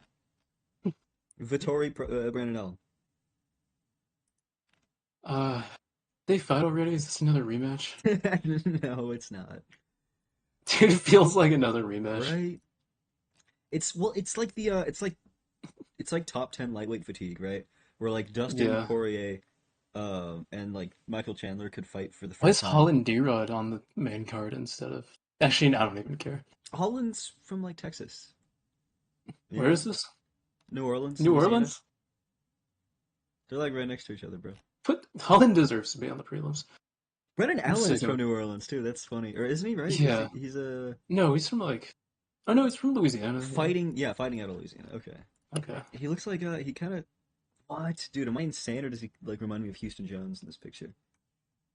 Vittori, Brandon Allen. They fight already? Is this another rematch? No, it's not. Dude, it feels like another rematch. Right? It's like the it's like top 10 lightweight fatigue, right? Where like Dustin Poirier, and like Michael Chandler could fight for the first Why is time. Holland D-Rod on the main card instead of? Actually, I don't even care. Holland's from like Texas. Where is this? New Orleans. New Louisiana. Orleans? They're like right next to each other, bro. Holland deserves to be on the prelims. Brendan Allen is sick from of- New Orleans too. That's funny, or isn't he? Right? Yeah. He's a No, he's from like. Oh no, he's from Louisiana. fighting. Yeah, fighting out of Louisiana. Okay. Okay. He looks like he kind of. What, dude? Am I insane, or does he like remind me of Houston Jones in this picture?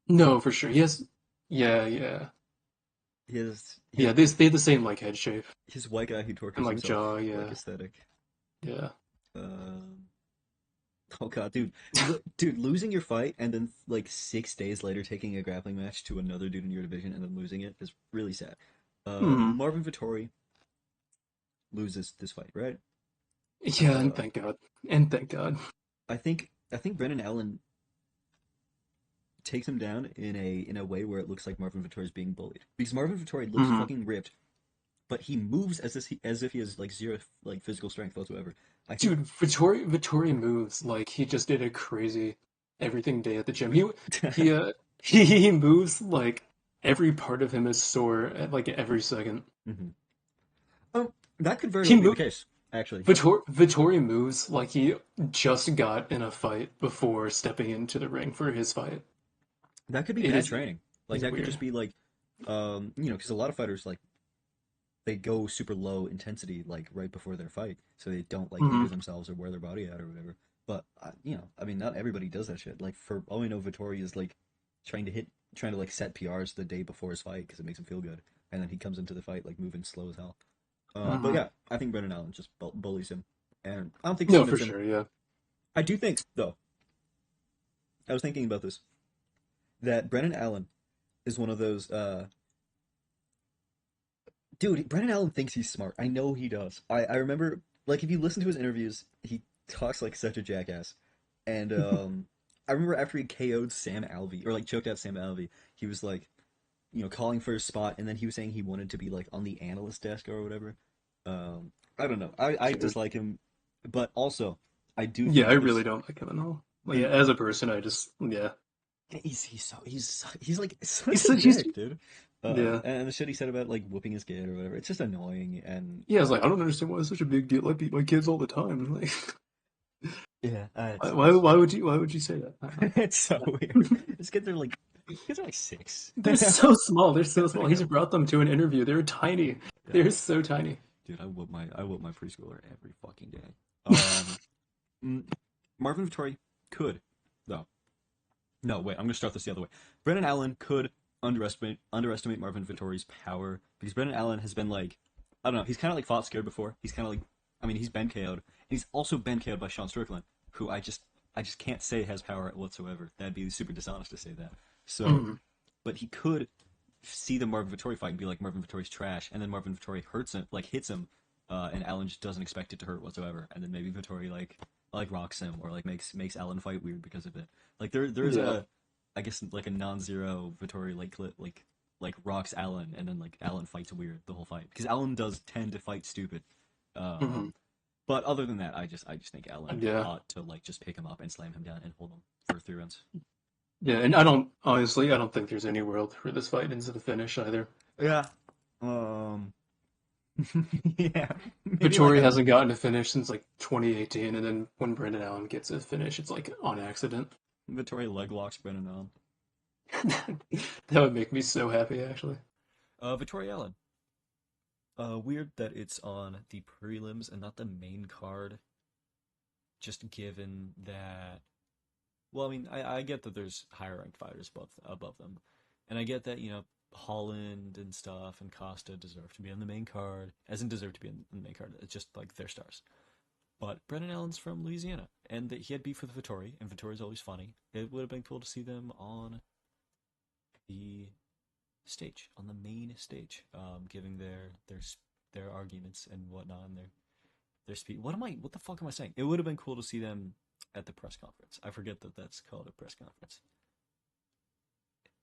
No, for sure. He has. Yeah. He has. Yeah, they have the same like head shape His white guy who tortures and like himself jaw. Yeah. like aesthetic. Yeah. Oh god, dude, dude, losing your fight and then like 6 days later taking a grappling match to another dude in your division and then losing it is really sad. Marvin Vettori loses this fight, right? Yeah, and thank God. And thank God. I think Brendan Allen takes him down in a way where it looks like Marvin Vettori is being bullied because Marvin Vettori looks fucking ripped, but he moves as if he has like zero like physical strength whatsoever. I think, Dude, Vittori moves like he just did a crazy everything day at the gym. He he moves like every part of him is sore at like every second. Mhm. Oh, that could very He well be the moved case, actually. Vittori moves like he just got in a fight before stepping into the ring for his fight. That could be It bad is training. Like it's that could weird. just be like, because a lot of fighters like they go super low intensity like right before their fight, so they don't like Hmm. injure themselves or wear their body out or whatever. But I mean, not everybody does that shit. Like for all we know, Vittori is like trying to like set PRs the day before his fight because it makes him feel good, and then he comes into the fight like moving slow as hell. But Hmm. yeah, I think Brendan Allen just bullies him, and I don't think No, for Stevenson. sure, yeah. I do think though. I was thinking about this that Brendan Allen is one of those dude, Brendan Allen thinks he's smart. I know he does. I remember, like, if you listen to his interviews, he talks like such a jackass. And I remember after he KO'd Sam Alvey, or like choked out Sam Alvey, he was like, calling for his spot, and then he was saying he wanted to be like on the analyst desk or whatever. I don't know. I Dude. dislike him, but also I do Yeah, think I that really there's don't like him at all. Like, yeah, dude. as a person, I just yeah. He's like such He's a such he's dick, dude. yeah. And the shit he said about like whooping his kid or whatever, it's just annoying. And Yeah, I was like, I don't understand why it's such a big deal. I beat my kids all the time. Like, yeah, why would you say that? I don't it's so weird. His kids are like 6. They're so small. They're so small. He's Yeah. brought them to an interview. They're tiny. They're so tiny. Dude, I whoop my preschooler every fucking day. Marvin Vittori could though. No, wait, I'm gonna start this the other way. Brendan Allen could underestimate Marvin Vittori's power because Brendan Allen has been like, I don't know, he's kind of like fought scared before. He's kind of like, I mean, he's been KO'd. And he's also been KO'd by Sean Strickland, who I just can't say has power whatsoever. That'd be super dishonest to say that. So, Mhm. but he could see the Marvin Vittori fight and be like Marvin Vittori's trash, and then Marvin Vittori hits him, and Allen just doesn't expect it to hurt whatsoever, and then maybe Vittori like rocks him or like makes Allen fight weird because of it. Like there's Yeah. a I guess like a non-zero Vittori like clip like rocks Allen and then like Allen fights weird the whole fight because Allen does tend to fight stupid. Mhm. But other than that, I just think Allen Yeah. ought to like just pick him up and slam him down and hold him for 3 rounds. Yeah. And I don't honestly, I don't think there's any world for this fight into the finish either. Yeah. Um. yeah. Maybe like Vittori a hasn't gotten a finish since like 2018, and then when Brendan Allen gets a finish, it's like on accident. Vittori leg locks Brennan Allen. That would make me so happy, actually. Vittori Allen. Weird that it's on the prelims and not the main card. Just given that, well, I mean, I get that there's higher ranked fighters above them, and I get that Holland and stuff and Costa deserve to be on the main card, as in deserve to be on the main card. It's just like they're stars. But Brendan Allen's from Louisiana, and he had beef with Vittori, and Vittori's always funny. It would have been cool to see them on the stage, on the main stage, giving their arguments and whatnot, and their speech. What the fuck am I saying? It would have been cool to see them at the press conference. I forget that that's called a press conference.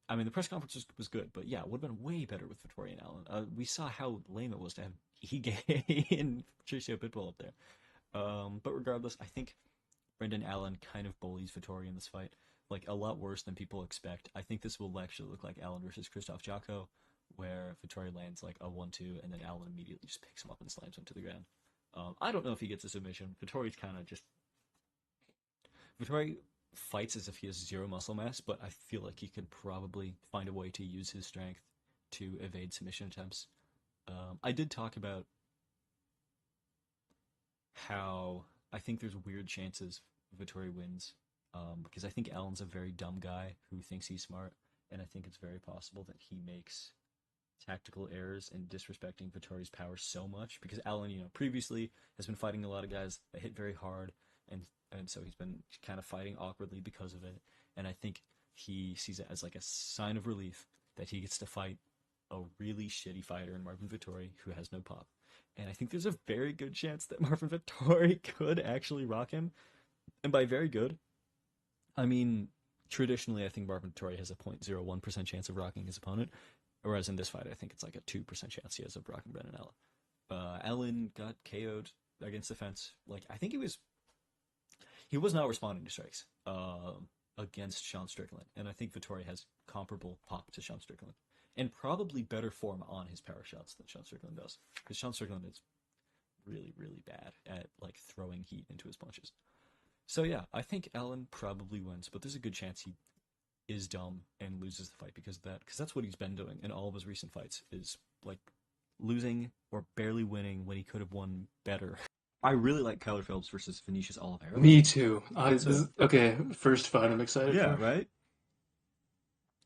I mean, the press conference was good, but yeah, it would have been way better with Vittori and Allen. We saw how lame it was to have Ige and Patricio Pitbull up there. But regardless, I think Brendan Allen kind of bullies Vittori in this fight, like a lot worse than people expect. I think this will actually look like Allen versus Christoph Jocko, where Vittori lands like a 1-2, and then Allen immediately just picks him up and slams him to the ground. I don't know if he gets a submission. Vittori fights as if he has zero muscle mass, but I feel like he could probably find a way to use his strength to evade submission attempts. I did talk about how I think there's weird chances Vittori wins, because I think Allen's a very dumb guy who thinks he's smart, and I think it's very possible that he makes tactical errors in disrespecting Vittori's power so much because Allen, previously has been fighting a lot of guys that hit very hard, and so he's been kind of fighting awkwardly because of it. And I think he sees it as like a sign of relief that he gets to fight a really shitty fighter in Marvin Vittori who has no pop. And I think there's a very good chance that Marvin Vittori could actually rock him. And by very good, I mean traditionally I think Marvin Vittori has a 0.01% chance of rocking his opponent. Whereas in this fight, I think it's like a 2% chance he has of rocking Brennan Allen. Allen got KO'd against the fence. Like, I think he was not responding to strikes against Sean Strickland. And I think Vettori has comparable pop to Sean Strickland. And probably better form on his power shots than Sean Strickland does. Because Sean Strickland is really, really bad at, like, throwing heat into his punches. So, yeah, I think Allen probably wins. But there's a good chance he is dumb and loses the fight because of that. Because that's what he's been doing in all of his recent fights, is, like, losing or barely winning when he could have won better. I really like Kyler Phillips versus Vinicius Oliveira. Me too. Okay, first fight I'm excited for. Right?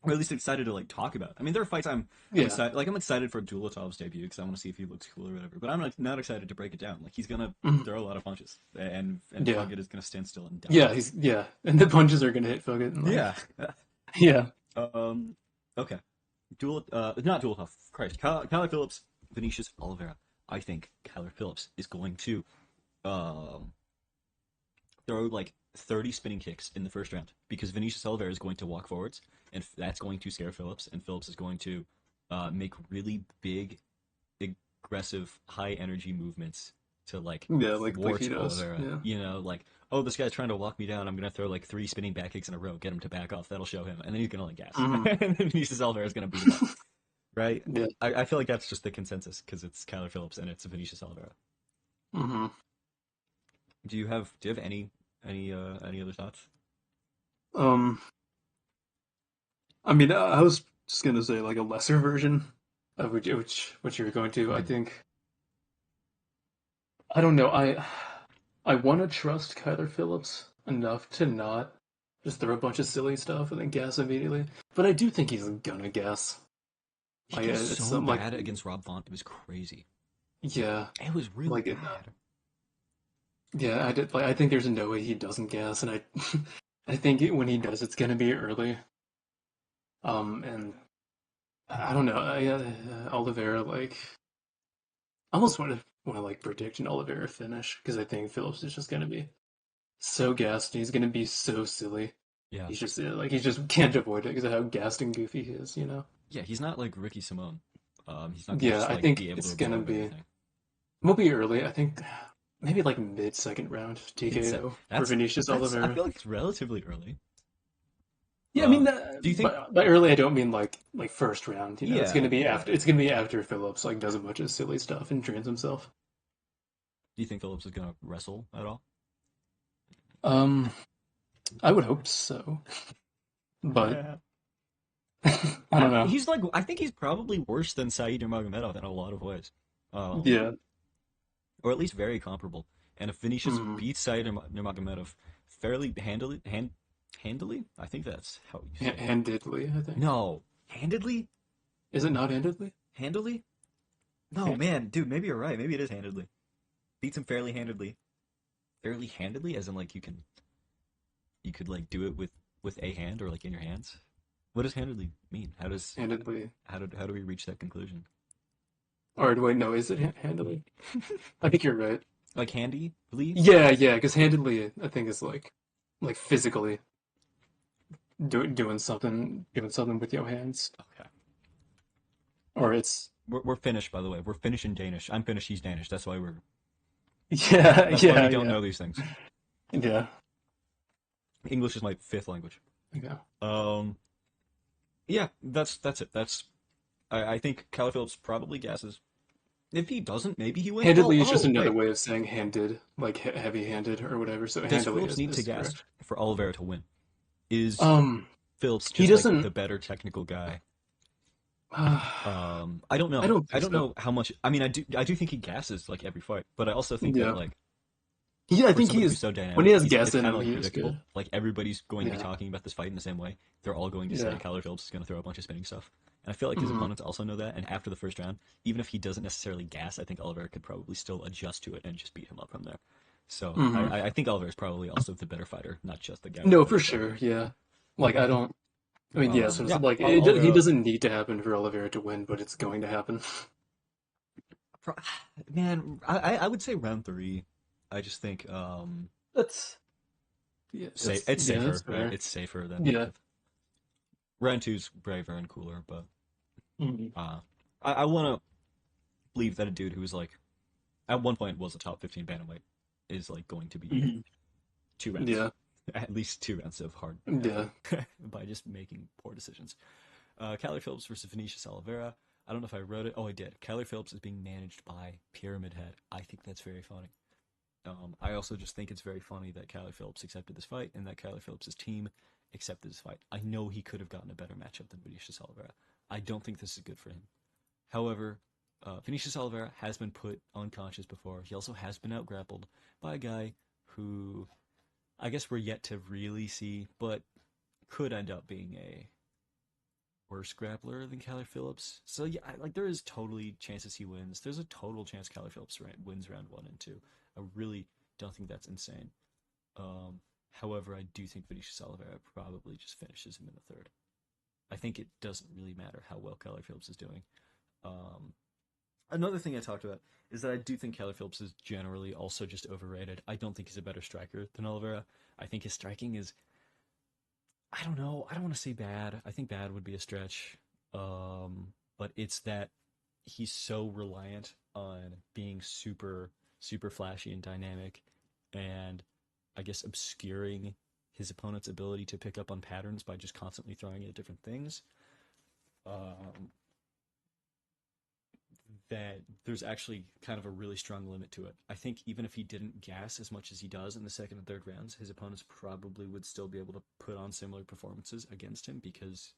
Or at least excited to, like, talk about. I mean, there are fights I'm excited. Like, I'm excited for Dulatov's debut because I want to see if he looks cool or whatever. But I'm not excited to break it down. Like, he's gonna throw a lot of punches, and Fogett is gonna stand still and die. And the punches are gonna hit Fogett. And, like, yeah. Okay. Not Dulatov. Christ. Kyler Phillips, Vinicius Oliveira. I think Kyler Phillips is going to throw like 30 spinning kicks in the first round because Vinicius Oliveira is going to walk forwards, and that's going to scare Phillips, and Phillips is going to make really big, aggressive, high energy movements to like thwart he does. Oliveira. Yeah. You know, like, oh, this guy's trying to walk me down. I'm gonna throw like 3 spinning back kicks in a row, get him to back off. That'll show him, and then he's gonna like gas, and then Vinicius Oliveira is gonna beat him up. Right? Yeah. I feel like that's just the consensus because it's Kyler Phillips and it's Vinicius Oliveira. Mm-hmm. Do you have any other thoughts? I mean, I was just gonna say like a lesser version of which you were going to. I think. I don't know. I want to trust Kyler Phillips enough to not just throw a bunch of silly stuff and then gas immediately. But I do think he's gonna gas. He was so bad against Rob Font. It was crazy. Yeah, it was really bad. Yeah, I think there's no way he doesn't gas, and I think when he does, it's gonna be early. And I don't know. Oliveira, like, I almost want to like predict an Oliveira finish because I think Phillips is just gonna be so gassed. And he's gonna be so silly. Yeah, he's just can't avoid it because of how gassed and goofy he is. You know. Yeah, he's not like Ricky Simone. He's not. Yeah, I think it's gonna be. Won't be early. I think maybe like mid-second round TKO for Vinicius Oliveira. I feel like it's relatively early. Yeah, I mean, do you think by early I don't mean like first round. You know, yeah, it's gonna be after. It's gonna be after Phillips like does a bunch of silly stuff and trains himself. Do you think Phillips is gonna wrestle at all? I would hope so, but I don't know. He's like, I think he's probably worse than Said Nurmagomedov in a lot of ways. Yeah. Or at least very comparable. And if Vinicius beats Said Nurmagomedov fairly handily, I think that's how you say it. Handedly, I think. No. Handedly? Is it not handedly? Handily? No, man, dude, maybe you're right. Maybe it is handedly. Beats him fairly handedly. Fairly handedly? As in, like, you could, like, do it with a hand or, like, in your hands? What does handedly mean? Handedly? How do we reach that conclusion? Or wait, no, is it handedly? I think you're right. Like handily? Yeah, because handedly, I think is like physically doing something with your hands. Okay. Or it's we're Finnish, by the way. We're Finnish and Danish. I'm Finnish. He's Danish. That's why we're. That's why we don't know these things. Yeah. English is my 5th language. Okay. Yeah, that's it. I think Kyler Phillips probably gasses. If he doesn't, maybe he wins. Handedly is just another way of saying handed, like heavy-handed or whatever. So does handedly Phillips need to gas correct. for Oliveira to win? Is Phillips he just doesn't... like the better technical guy? I don't know. I don't know how much. I mean, I do think he gasses like every fight, but I also think that like. Yeah, I think he is. So dynamic, when he has gas in him, like, he is good. Like everybody's going to be talking about this fight in the same way. They're all going to say Kyler Phillips is going to throw a bunch of spinning stuff. And I feel like his opponents also know that. And after the first round, even if he doesn't necessarily gas, I think Oliveira could probably still adjust to it and just beat him up from there. So I think Oliveira is probably also the better fighter, not just the guy. No, for sure. Yeah. Like I mean, so it's like he doesn't need to happen for Oliveira to win, but it's going to happen. Man, I would say round 3. I just think it's safer. Right? It's safer than yeah. Round 2's braver and cooler, but Mhm. I want to believe that a dude who was like at one point was a top 15 bantamweight is like going to be Mhm. 2 rounds, Yeah, at least 2 rounds of hard yeah. effort by just making poor decisions. Kyler Phillips versus Vinicius Oliveira. I don't know if I wrote it. Oh, I did. Kyler Phillips is being managed by Pyramid Head. I think that's very funny. I also just think it's very funny that Kyler Phillips accepted this fight and that Kyler Phillips' team accepted this fight. I know he could have gotten a better matchup than Vinicius Oliveira. I don't think this is good for him. However, Vinicius Oliveira has been put unconscious before. He also has been outgrappled by a guy who I guess we're yet to really see, but could end up being a worse grappler than Kyler Phillips. So yeah, like there is totally chances he wins. There's a total chance Kyler Phillips wins round 1 and 2. I really don't think that's insane. However, I do think Vinicius Oliveira probably just finishes him in the third. I think it doesn't really matter how well Kyler Phillips is doing. Um, Another thing I talked about is that I do think Kyler Phillips is generally also just overrated. I don't think he's a better striker than Oliveira. I think his striking is, I don't know, I don't want to say bad. I think bad would be a stretch. But it's that he's so reliant on being super, super flashy and dynamic and I guess obscuring his opponent's ability to pick up on patterns by just constantly throwing at different things. Um, that there's actually kind of a really strong limit to it. I think even if he didn't gas as much as he does in the second and third rounds, his opponents probably would still be able to put on similar performances against him because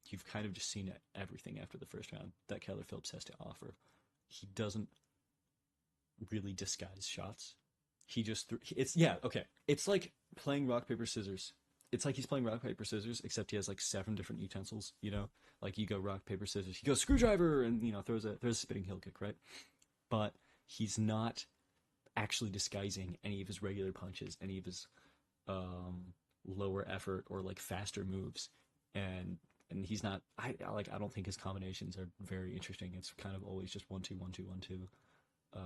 you've kind of just seen everything after the first round that Keller Phillips has to offer. He doesn't really disguise shots. He just it's yeah, okay. It's like playing rock paper scissors. It's like he's playing rock paper scissors except he has like 7 different utensils, you know? Like you go rock paper scissors. He goes screwdriver and throws a spinning heel kick, right? But he's not actually disguising any of his regular punches, any of his lower effort or like faster moves. And he's not I don't think his combinations are very interesting. It's kind of always just 1 2 1 2 1 2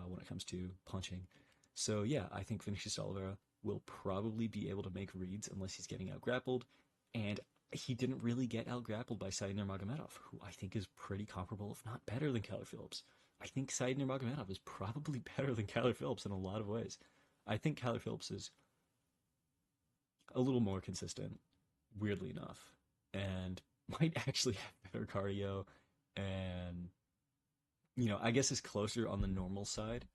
when it comes to punching. So yeah, I think Vinicius Oliveira will probably be able to make reads unless he's getting out grappled. And he didn't really get out grappled by Said Nurmagomedov, who I think is pretty comparable, if not better than Kyler Phillips. I think Said Nurmagomedov is probably better than Kyler Phillips in a lot of ways. I think Kyler Phillips is a little more consistent, weirdly enough, and might actually have better cardio and I guess is closer on the normal side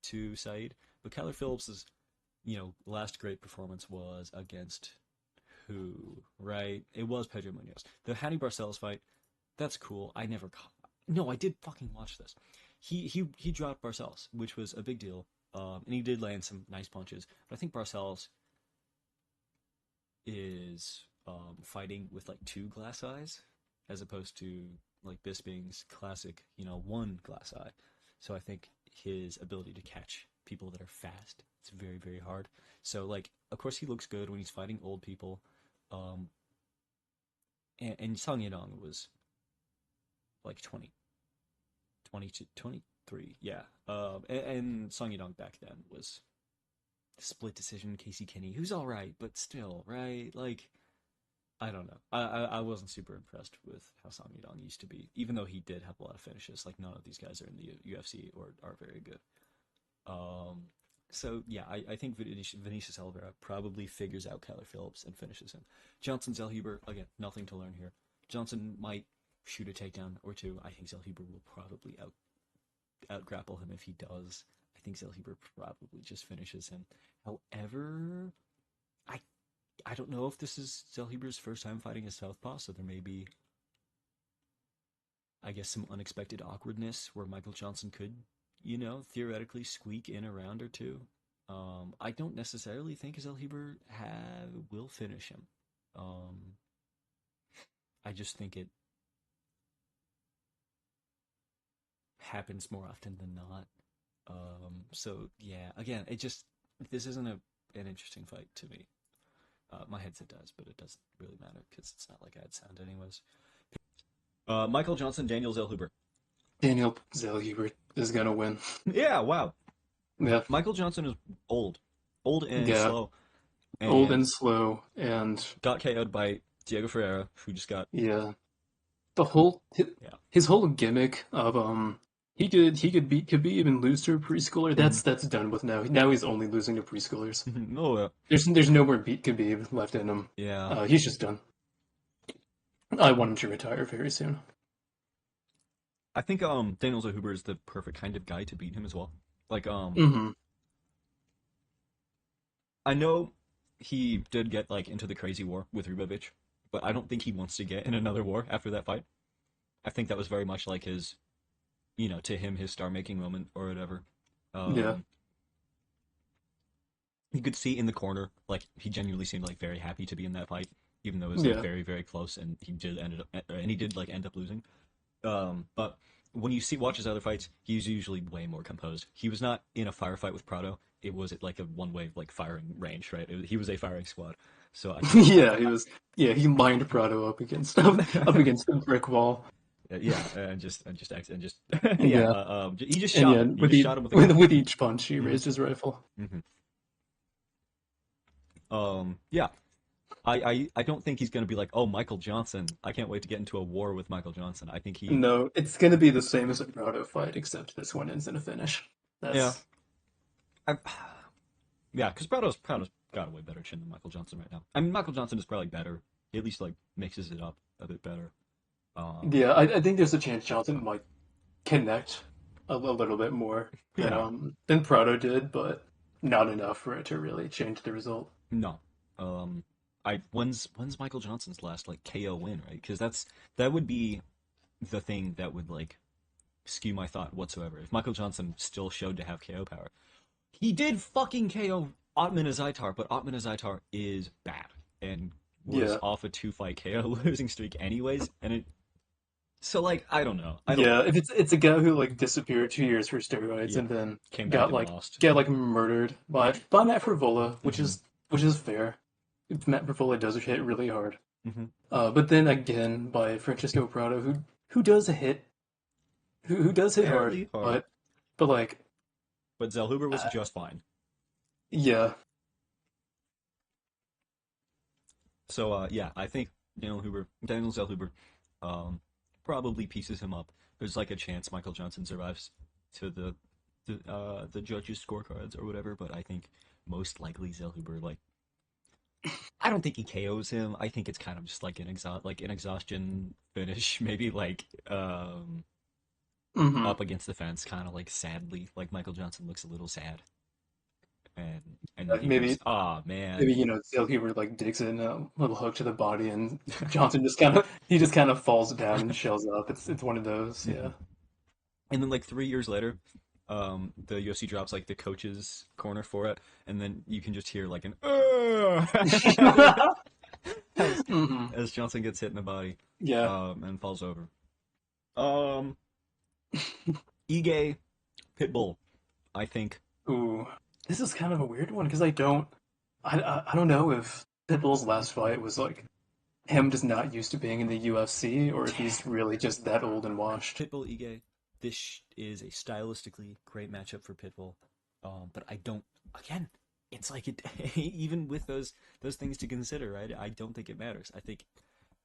to Said. But Kyler Phillips' last great performance was against who, right? It was Pedro Munoz. The Hannibal Barcelos fight, that's cool. I never no, I did fucking watch this. He dropped Barcelos, which was a big deal. And he did land some nice punches. But I think Barcelos is fighting with like 2 glass eyes as opposed to like Bisping's classic, one glass eye. So I think his ability to catch people that are fast is very, very hard. So like, of course, he looks good when he's fighting old people. Um, and Song Yadong was like 20, 22, 23, yeah. And Song Yadong back then was split decision Casey Kinney, who's all right, but still, right? Like, I don't know. I wasn't super impressed with how Song Yadong used to be, even though he did have a lot of finishes. Like none of these guys are in the UFC or are very good. So yeah, I think Vinicius Oliveira probably figures out Kyler Phillips and finishes him. Johnson Zellhuber, again, nothing to learn here. Johnson might shoot a takedown or two. I think Zellhuber will probably out grapple him if he does. I think Zellhuber probably just finishes him. However, I don't know if this is Zellhuber's first time fighting a southpaw, so there may be, I guess, some unexpected awkwardness where Michael Johnson could, theoretically squeak in a round or two. I don't necessarily think Zellhuber will finish him. I just think it happens more often than not. So yeah, again, this isn't an interesting fight to me. My headset does, but it doesn't really matter because it's not like I had sound anyways. Michael Johnson, Daniel Zellhuber. Daniel Zellhuber is gonna win. Yeah, wow. Yeah, Michael Johnson is old and yeah, slow, old and and slow, and got KO'd by Diego Ferreira, who just got yeah, the whole Yeah. his whole gimmick of he could be even lose to a preschooler. That's done with now. Now he's only losing to preschoolers. Oh, There's no more beat Khabib left in him. yeah. He's just done. I want him to retire very soon. I think Daniel Zahuber is the perfect kind of guy to beat him as well. Like Hmm. I know he did get like into the crazy war with Rubovic, but I don't think he wants to get in another war after that fight. I think that was very much like his, to him his star making moment or whatever. Yeah. Um, you could see in the corner like he genuinely seemed like very happy to be in that fight, even though it was like Yeah. very very close and he did like end up losing. But when you watch his other fights, he's usually way more composed. He was not in a firefight with Prado. It was at like a one-way like firing range, right? He was a firing squad. So I think Yeah, he was. Yeah, he lined Prado up against up against the brick wall. yeah, and just yeah, Yeah, he just and shot yeah, him. He just shot him with a gun. with each punch, he Hmm. raised his rifle. Hmm. Yeah. I don't think he's gonna be like, oh, Michael Johnson. I can't wait to get into a war with Michael Johnson. I think he No, it's gonna be the same as a Prado fight, except this one ends in a finish. yeah. That's I, yeah, because Prado's got a way better chin than Michael Johnson right now. I mean, Michael Johnson is probably better. He at least like mixes it up a bit better. yeah. I think there's a chance Johnson might connect a little bit more Yeah, than Prado did, but not enough for it to really change the result. no. When's Michael Johnson's last like KO win, right? Because that would be the thing that would like skew my thought whatsoever. If Michael Johnson still showed to have KO power, he did fucking KO Otman Azaitar, but Otman Azaitar is bad and was Yeah, off a 2-fight KO losing streak anyways, and it. So like I don't know. I don't yeah. know. If it's a guy who like disappeared 2 years for steroids Yeah, and then came back got and like lost. murdered by Matt Frivola, Hmm. which is fair. Matt Frivola does hit really hard. Hmm. But then again by Francisco Prado, who does hit who does hit hard, Fairly hard, but like but Zellhuber was uh, just fine. yeah, So yeah, I think Daniel Zellhuber, um, probably pieces him up. There's like a chance Michael Johnson survives to the judges' scorecards or whatever, but I think most likely Zellhuber like I don't think he KOs him. I think it's kind of just like an exhaustion finish, maybe like hmm up against the fence, kind of like sadly, like Michael Johnson looks a little sad, and then he goes, maybe "Ah, man." maybe Zale Huber like digs in a little hook to the body, and Johnson just kind of falls down and shells up. It's one of those, Hmm. yeah. And then like 3 years later, the UFC drops like the coach's corner for it, and then you can just hear like an as Hmm. as Johnson gets hit in the body, Yeah. and falls over. Um, Ige Pitbull, I think. Ooh, this is kind of a weird one because I don't know if Pitbull's last fight was like him just not used to being in the UFC or if he's really just that old and washed. Pitbull Ige, this is a stylistically great matchup for Pitbull. But I don't. Again, it's like it. Even with those things to consider, right? I don't think it matters. I think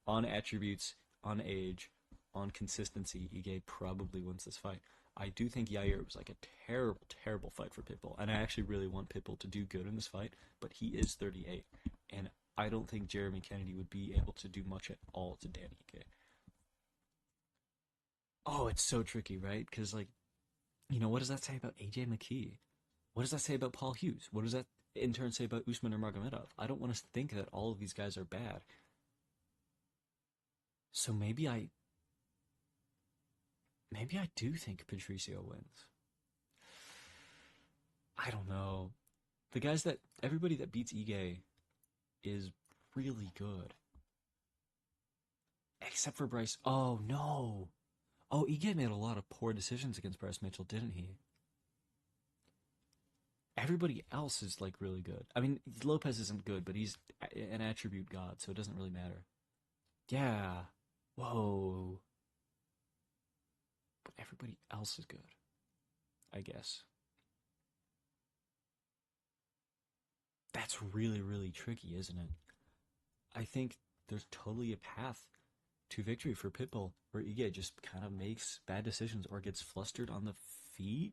on attributes, on age, on consistency, Ige probably wins this fight. I do think Yair was like a terrible, terrible fight for Pitbull, and I actually really want Pitbull to do good in this fight. But he is 38, and I don't think Jeremy Kennedy would be able to do much at all to Danny Ige. Oh, it's so tricky, right? Because like, what does that say about AJ McKee? What does that say about Paul Hughes? What does that in turn say about Usman or Magomedov? I don't want to think that all of these guys are bad. So maybe I do think Patricio wins. I don't know. Everybody that beats Ige is really good. Except for Bryce. Oh no. Oh, Ige made a lot of poor decisions against Bryce Mitchell, didn't he? Everybody else is like really good. I mean, Lopez isn't good, but he's an attribute god, so it doesn't really matter. Yeah. Whoa. But everybody else is good, I guess. That's really, really tricky, isn't it? I think there's totally a path to victory for Pitbull, where Ige just kind of makes bad decisions or gets flustered on the feet.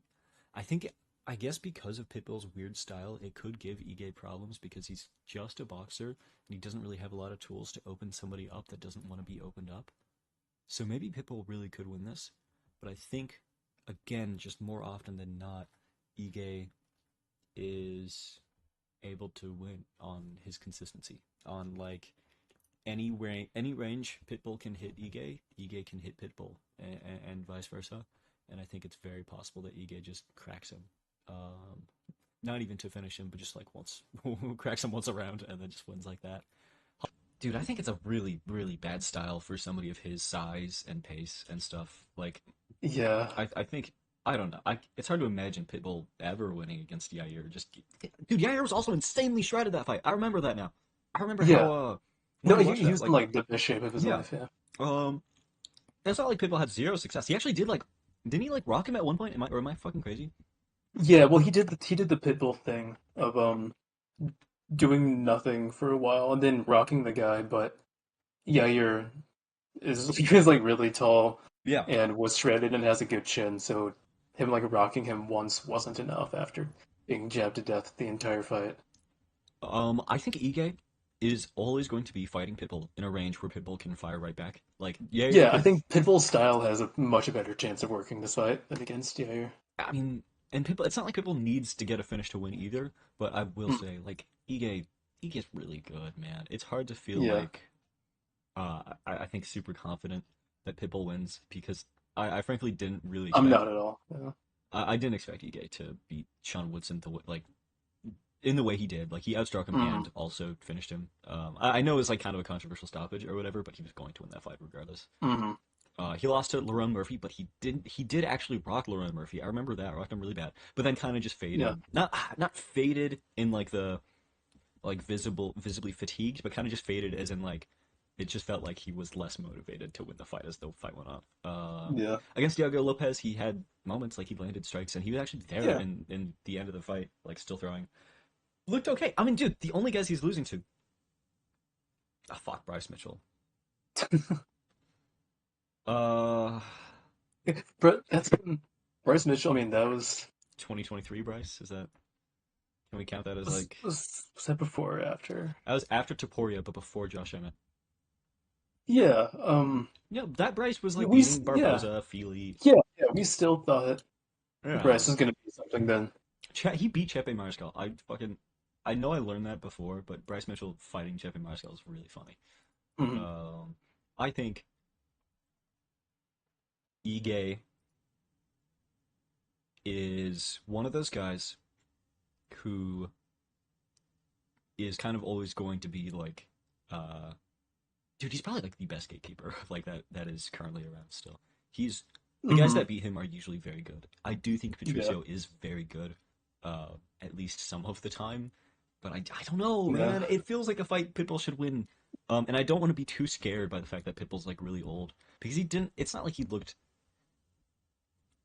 I guess because of Pitbull's weird style, it could give Ige problems because he's just a boxer and he doesn't really have a lot of tools to open somebody up that doesn't want to be opened up. So maybe Pitbull really could win this, but I think, again, just more often than not, Ige is able to win on his consistency. On like any range, Pitbull can hit Ige, Ige can hit Pitbull, and vice versa. And I think it's very possible that Ige just cracks him. Not even to finish him, but just like once, cracks him once around, and then just wins like that. Dude, I think it's a really, really bad style for somebody of his size and pace and stuff. Like, Yeah. I think, I don't know. It's hard to imagine Pitbull ever winning against Yair. Dude, Yair was also insanely shredded that fight. I remember that now. I remember Yeah. how, No, when I he, watched he that, was in like the best shape of his yeah. life, yeah. It's not like Pitbull had zero success. He actually did like, didn't he like rock him at one point? Am I fucking crazy? Yeah, well he did the Pitbull thing of doing nothing for a while and then rocking the guy, but Yair he was like really tall Yeah. and was shredded and has a good chin, so him like rocking him once wasn't enough after being jabbed to death the entire fight. I think Ige is always going to be fighting Pitbull in a range where Pitbull can fire right back. Like, Yair Yeah, I could, think Pitbull's style has a much better chance of working this fight than against Yair. I mean, and Pitbull, it's not like Pitbull needs to get a finish to win either, but I will Mm, say, like, Ige's really good, man. It's hard to feel yeah, like, I think super confident that Pitbull wins because I frankly didn't really I'm expect, not at all. Yeah. I didn't expect Ige to beat Sean Woodson like, in the way he did. Like, he outstruck him Mm, and also finished him. I know it's like kind of a controversial stoppage or whatever, but he was going to win that fight regardless. mm, He lost to Lerone Murphy, but he didn't. He did actually rock Lerone Murphy. I remember that. Rocked him really bad, but then kind of just yeah. faded. Not faded in like the like visibly fatigued, but kind of just faded as in like it just felt like he was less motivated to win the fight as the fight went on. Yeah. Against Diego Lopez, he had moments like he landed strikes and he was actually there Yeah. in the end of the fight, like still throwing. Looked okay. I mean, dude, the only guys he's losing to, fuck, Bryce Mitchell. Uh, But that's Bryce Mitchell. I mean, that 2023 Bryce, is that? Can we count that as like? was that before or after? That was after Taporia, but before Josh Emmett. Yeah. Yeah, that Bryce was like We beating Barboza, Feely. yeah. We still thought Yeah, Bryce was gonna be something then. He beat Chepe Mariscal. I know I learned that before, but Bryce Mitchell fighting Chepe Mariscal is really funny. Mhm. I think Ige is one of those guys who is kind of always going to be like, dude, he's probably like the best gatekeeper like that is currently around still. The guys Mhm. that beat him are usually very good. I do think Yeah. Patricio is very good, at least some of the time, but I don't know, Yeah. man. It feels like a fight Pitbull should win. And I don't want to be too scared by the fact that Pitbull's like really old because he didn't. It's not like he looked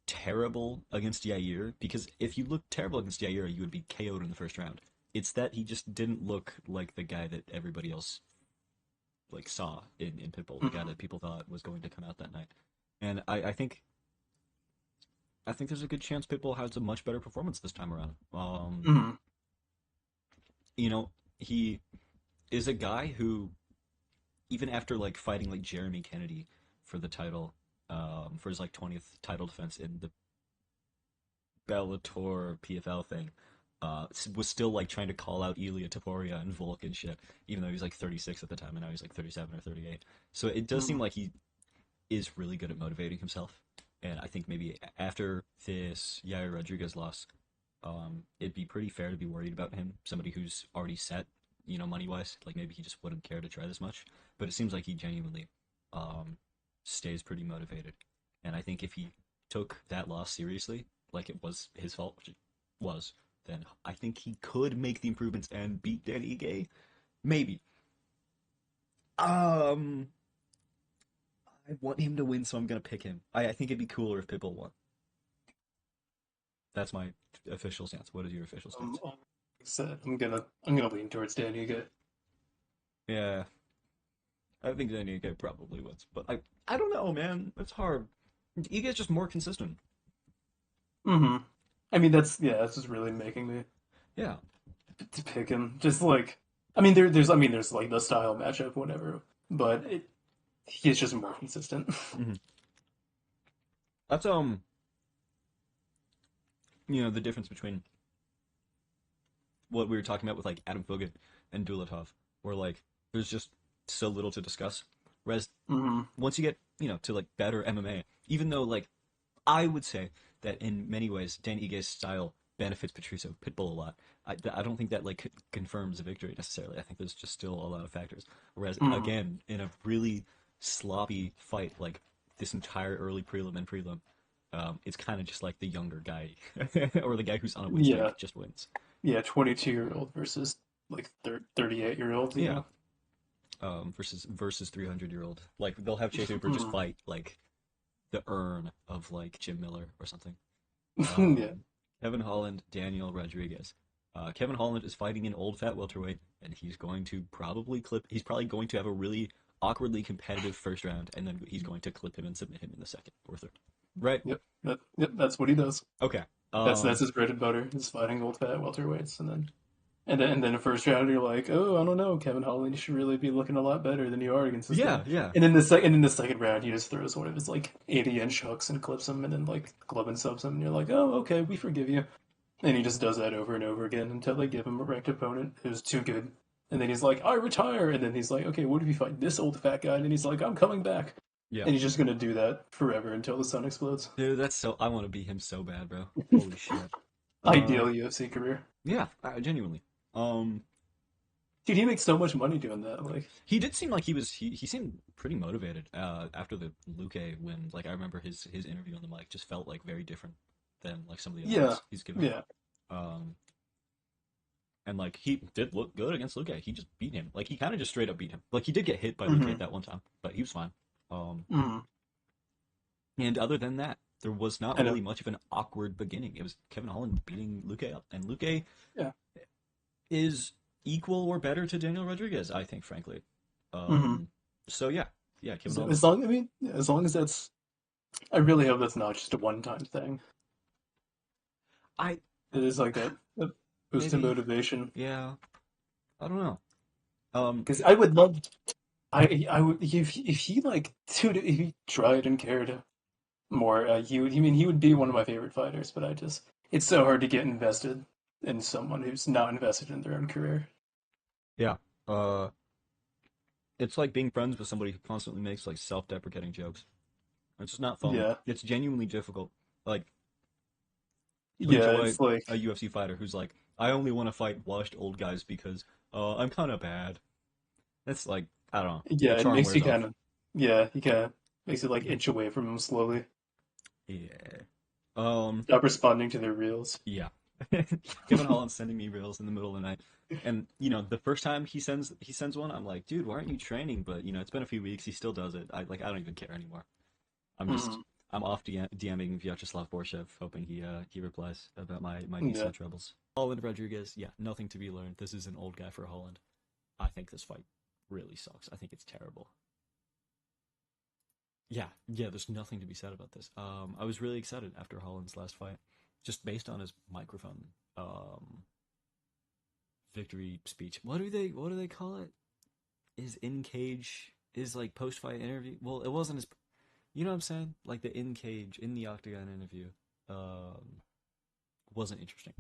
terrible against Yair, because if you looked terrible against Yair, you would be KO'd in the first round. It's that he just didn't look like the guy that everybody else like saw in Pitbull, the guy Mhm. that people thought was going to come out that night. And I think there's a good chance Pitbull has a much better performance this time around. Mhm. You know, he is a guy who, even after like fighting like Jeremy Kennedy for the title, for his like 20th title defense in the Bellator PFL thing, was still like trying to call out Ilia Taporia and Volk and shit, even though he was like 36 at the time and now he's like 37 or 38. So it does seem Mhm. like he is really good at motivating himself. And I think maybe after this Yair Rodriguez loss, it'd be pretty fair to be worried about him. Somebody who's already set, money wise. Like maybe he just wouldn't care to try this much. But it seems like he genuinely stays pretty motivated. And I think if he took that loss seriously, like it was his fault, which it was, then I think he could make the improvements and beat Dan Ige. Maybe. Um, I want him to win, so I'm gonna pick him. I think it'd be cooler if Pitbull won. That's my official stance. What is your official stance? Like I said, I'm gonna lean towards Danny again. Yeah, I think Danny Ige probably wins, but I don't know, man. It's hard. Ige's just more consistent. Mm-hmm. I mean, that's just really making me Yeah. to pick him. Just like, I mean, there's like the style matchup, whatever, but he's just more consistent. Hmm. That's the difference between what we were talking about with like Adam Fogel and Dulatov, where like there's just so little to discuss. Whereas Mm-hmm. once you get to like better MMA, even though like I would say that in many ways Dan Ige's style benefits Patricio Pitbull a lot. I don't think that like confirms a victory necessarily. I think there's just still a lot of factors. Whereas Mm-hmm. again, in a really sloppy fight like this entire early prelim and prelim, it's kind of just like the younger guy or the guy who's on a win Yeah, streak just wins. yeah, 22-year-old versus like 38-year-old. Yeah. Versus 300-year-old. Like they'll have Chase Hooper just fight like the urn of like Jim Miller or something. Yeah. Kevin Holland, Daniel Rodriguez. Kevin Holland is fighting an old fat welterweight, and he's going to probably clip. He's probably going to have a really awkwardly competitive first round, and then he's going to clip him and submit him in the second or third. Right? Yep, that's what he does. Okay. That's his bread and butter. Is fighting old fat welterweights, and then the first round you're like, oh, I don't know, Kevin Holland, you should really be looking a lot better than you are against this Yeah, guy. yeah. And in the second round, he just throws one of his like 80-inch hooks and clips him, and then like glove and subs him, and you're like, oh, okay, we forgive you. And he just does that over and over again until they give him a ranked opponent who's too good. And then he's like, I retire. And then he's like, okay, what if you fight this old fat guy? And then he's like, I'm coming back. Yeah. And he's just gonna do that forever until the sun explodes. Dude, that's so. I want to be him so bad, bro. Holy shit. Ideal UFC career. Yeah, genuinely. Dude, he makes so much money doing that. Like, He did seem like he seemed pretty motivated after the Luque win. Like I remember his interview on the mic just felt like very different than like some of the other yeah, ones he's given. yeah. And like he did look good against Luque. He just beat him. Like he kind of just straight up beat him. Like he did get hit by Luque that one time, but he was fine. Mm-hmm. And other than that, there was not I know. really much of an awkward beginning. It was Kevin Holland beating Luque up, and Luque Yeah. is equal or better to Daniel Rodriguez, I think, frankly. Mhm. So yeah, Kevin So Holland. as long as that's, I really hope that's not just a one-time thing. I It is like that boost in Maybe. motivation. Yeah, I don't know. Because I would love, I would if he like dude, if he tried and cared more, he would be one of my favorite fighters. But it's so hard to get invested in someone who's not invested in their own career. Yeah. Uh, it's like being friends with somebody who constantly makes like self-deprecating jokes. It's just not fun. Yeah, It's genuinely difficult. Like to yeah, enjoy it's like a UFC fighter who's like, I only want to fight washed old guys because I'm kind of bad. That's like, I don't know. yeah, The it charm makes wears you off. he kind of makes it like inch away from him slowly. Yeah. Um. Stop responding to their reels. Yeah. Kevin Holland's sending me reels in the middle of the night, and the first time he sends one, I'm like, dude, why aren't you training? But it's been a few weeks. He still does it. I don't even care anymore. I'm just Mhm. I'm off DMing Vyacheslav Borshev, hoping he replies about my Yeah. VC troubles. Holland Rodriguez, yeah, nothing to be learned. This is an old guy for Holland. I think this fight really sucks. I think it's terrible. Yeah, there's nothing to be said about this. I was really excited after Holland's last fight, just based on his microphone victory speech. What do they call it? His in cage, his like post fight interview. Well, it wasn't his. You know what I'm saying? Like the in cage in the octagon interview. Wasn't interesting.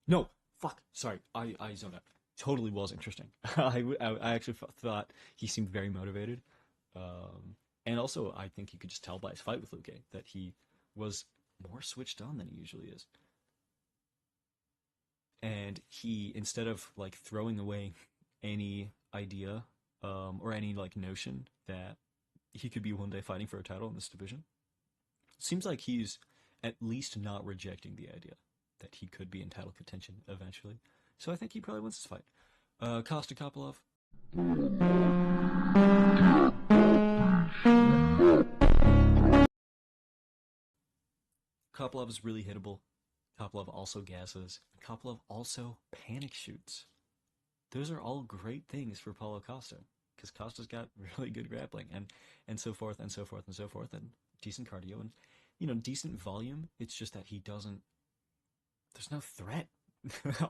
No, fuck. Sorry, I zoned out. Totally was interesting. I actually thought he seemed very motivated. And also, I think you could just tell by his fight with Luque that he was more switched on than he usually is. And he, instead of like throwing away any idea or any like notion that he could be one day fighting for a title in this division, seems like he's at least not rejecting the idea that he could be in title contention eventually. So I think he probably wins this fight. Costa Kopilov. Kopilov is really hittable. Kopilov also gasses. Kopilov also panic shoots. Those are all great things for Paulo Costa because Costa's got really good grappling and so forth and so forth and so forth, and decent cardio and decent volume. It's just that he doesn't. There's no threat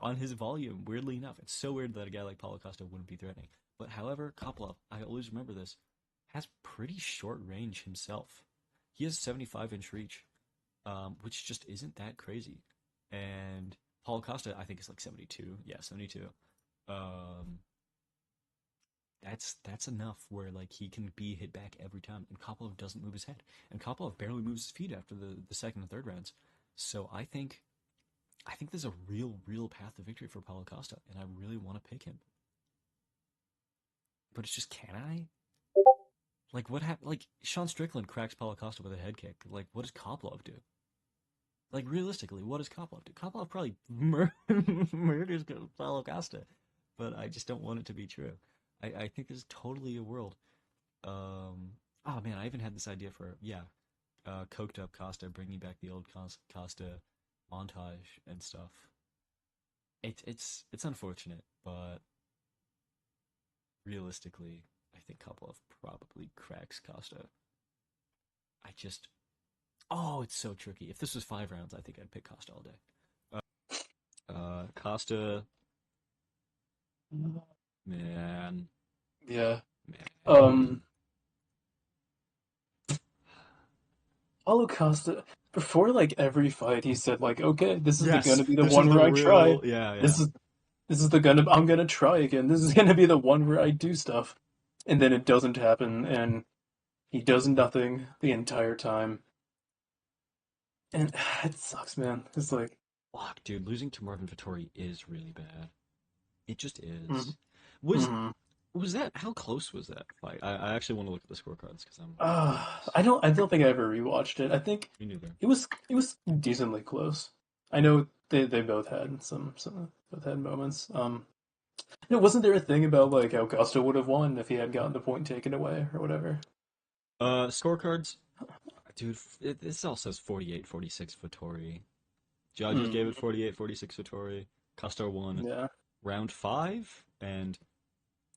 on his volume. Weirdly enough, it's so weird that a guy like Paulo Costa wouldn't be threatening. But however, Kopylov, I always remember this, has pretty short range himself. He has 75-inch reach, which just isn't that crazy. And Paulo Costa, I think, is like 72. Yeah, 72. That's enough where like he can be hit back every time, and Kopylov doesn't move his head, and Kopylov barely moves his feet after the second and third rounds. So I think there's a real path to victory for Paulo Costa, and I really want to pick him. But it's just, can I? Like, what happened? Like, Sean Strickland cracks Paulo Costa with a head kick. Like, what does Kopylov do? Like, realistically, what does Kopylov do? Kopylov probably murders Paulo Costa, but I just don't want it to be true. I think there's totally a world. Oh man, I even had this idea for coked up Costa, bringing back the old Costa montage and stuff. It's unfortunate, but realistically, I think Kopylov probably cracks Costa. It's so tricky. If this was 5 rounds, I think I'd pick Costa all day. Costa, man. Yeah. Man. Paulo Costa, before like every fight, he said like, "Okay, this is Yes, gonna be the this one is where the I try. real, yeah. This is I'm gonna try again. This is gonna be the one where I do stuff." And then it doesn't happen, and he does nothing the entire time. And it sucks, man. It's like, Fuck, dude, losing to Marvin Vettori is really bad. It just mm, is. Was mhm. was that? How close was that fight? I actually want to look at the scorecards because I'm curious. I don't think I ever rewatched it. I think Me neither. it was decently close. I know they both had some both had moments. No, wasn't there a thing about like how Costa would have won if he had gotten the point taken away or whatever? Scorecards, dude. This all says 48-46 Vettori. Judges gave it Mm, 48-46 Vettori. Costa won yeah, round 5, and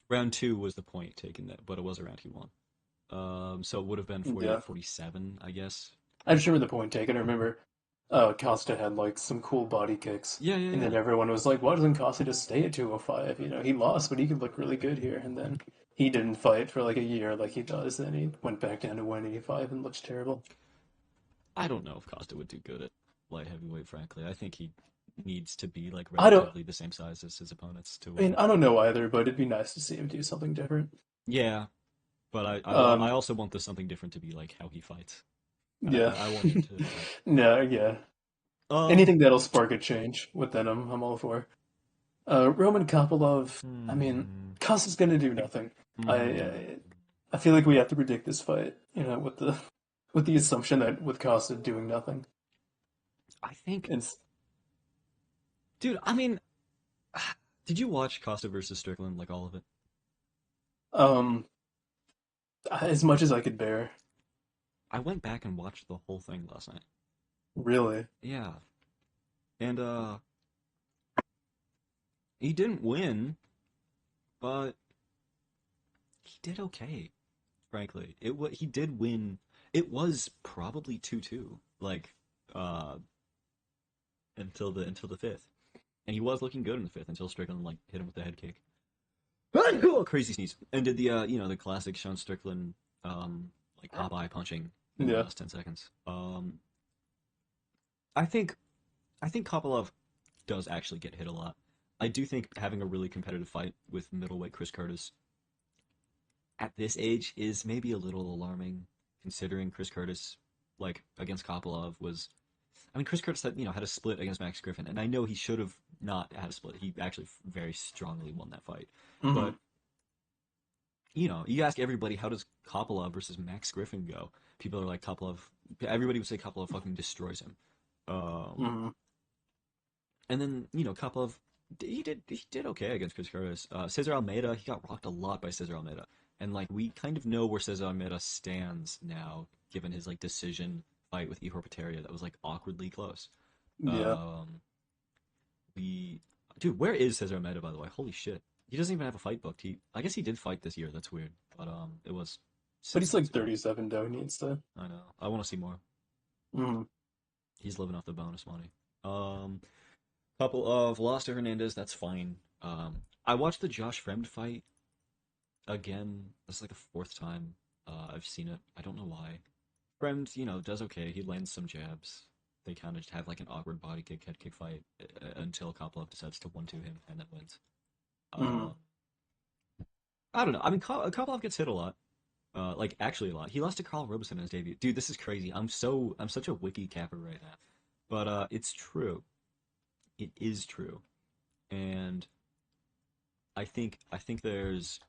round 2 was the point taken, but it was a round he won. So it would have been yeah. 48-47, I guess. I just remember the point taken. I remember Costa had like some cool body kicks, Yeah, yeah, and then yeah. everyone was like, "Why doesn't Costa just stay at 205? He lost, but he could look really good here." And then he didn't fight for like a year like he does. Then he went back down to 185 and looks terrible. I don't know if Costa would do good at light heavyweight, frankly. I think he needs to be like I don't. relatively the same size as his opponents to I mean, win. I don't know either, but it'd be nice to see him do something different. Yeah, but I Um, also want this something different to be like how he fights. yeah, I want him to like no, yeah. um Anything that'll spark a change within him, I'm all for. Roman Kopylov. I mean, hmm, Costa's gonna do nothing. I, hmm. I I feel like we have to predict this fight. With the assumption that with Costa doing nothing. I think, It's dude. I mean, did you watch Costa versus Strickland, like all of it? um as much as I could bear. I went back and watched the whole thing last night. Really. Yeah, and he didn't win, but he did okay. Frankly, he did win. It was probably 2-2, like uh until the fifth, and he was looking good in the fifth until Strickland like hit him with the head kick. Crazy sneeze, and did the the classic Sean Strickland like Popeye punching in the Yeah. last 10 seconds. I think I think Kopylov does actually get hit a lot. I do think having a really competitive fight with middleweight Chris Curtis at this age is maybe a little alarming, considering Chris Curtis, like against Kopylov, was. I mean, Chris Curtis had a split against Max Griffin, and I know he should have not had a split. He actually very strongly won that fight, Hmm. but you ask everybody, how does Kopylov versus Max Griffin go? People are like Kopylov. Everybody would say Kopylov fucking destroys him. Um, Hmm. and then Kopylov, he did okay against Chris Curtis. Cesar Almeida, he got rocked a lot by Cesar Almeida, and like we kind of know where Cesar Almeida stands now, given his like decision fight with Ihor Potieria that was like awkwardly close. Yeah. Um, we, dude, where is Cesar Almeida, by the way? Holy shit. He doesn't even have a fight booked. I guess he did fight this year. That's weird, but it was But 6 he's like months ago. 37, though. He needs to. I know. I want to see more. Mm. He's living off the bonus money. Couple of lost to Hernandez. That's fine. I watched the Josh Fremd fight again. This is like the fourth time I've seen it. I don't know why. Fremd, does okay. He lands some jabs. They kind of just have like an awkward body kick, head kick fight until Kopylov decides to 1-2 him and then wins. Mm. I don't know. I mean, Kopylov gets hit a lot. Like actually a lot. He lost to Carl Robeson in his debut. Dude, this is crazy. I'm such a wiki capper right now. But it's true. It is true. And I think there's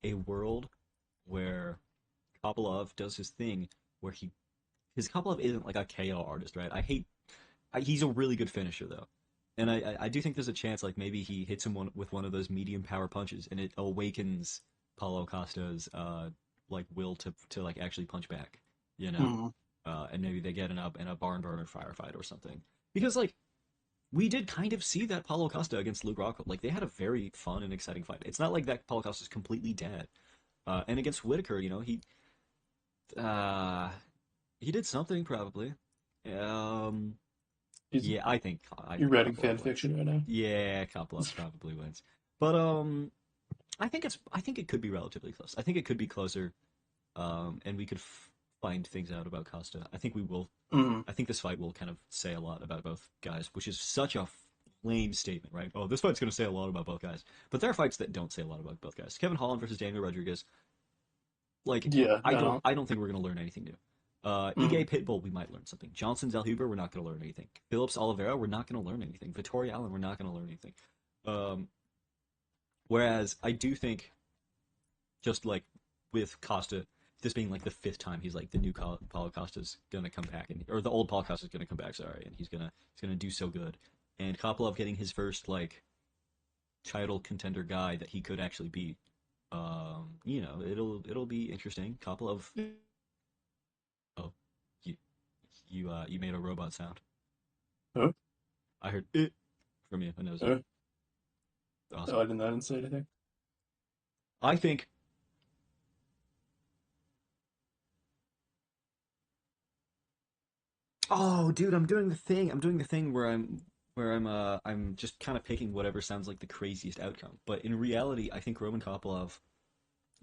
a world where Kopylov does his thing where his Kopylov isn't like a KO artist, right? He's a really good finisher though. And I do think there's a chance like maybe he hits him with one of those medium power punches and it awakens Paulo Costa's like will to like actually punch back, you know? Mm. And maybe they get in a barn burner firefight or something. Because like we did kind of see that Paulo Costa against Luke Rockhold. Like they had a very fun and exciting fight. It's not like that Paulo Costa's completely dead. And against Whitaker, uh, he did something probably. Um, He's, yeah, I you're think writing Kopylov fan wins. fiction right now. Yeah, Kopylov probably wins. But I think it could be relatively close. I think it could be closer. And we could find things out about Costa. I think we will. Mm. I think this fight will kind of say a lot about both guys, which is such a lame statement, right? Oh, this fight's going to say a lot about both guys. But there are fights that don't say a lot about both guys. Kevin Holland versus Daniel Rodriguez. Like, Yeah, I I don't, don't. I don't think we're going to learn anything new. Mm. Ige Pitbull, we might learn something. Johnson Zellhuber, we're not going to learn anything. Phillips Oliveira, we're not going to learn anything. Vittoria Allen, we're not going to learn anything. Um, whereas I do think, just like with Costa, this being like the fifth time, he's like the new Paulo Costa's gonna come back, or the old Paulo Costa's gonna come back. Sorry, and he's gonna do so good. And Kopylov getting his first like title contender guy that he could actually beat. It'll be interesting. Kopylov. Oh, you you made a robot sound. Huh? I heard it from you. I know. Huh? Awesome. Oh, I didn't say anything. I think oh, dude, I'm doing the thing. I'm doing the thing where I'm just kind of picking whatever sounds like the craziest outcome. But in reality, I think Roman Kopylov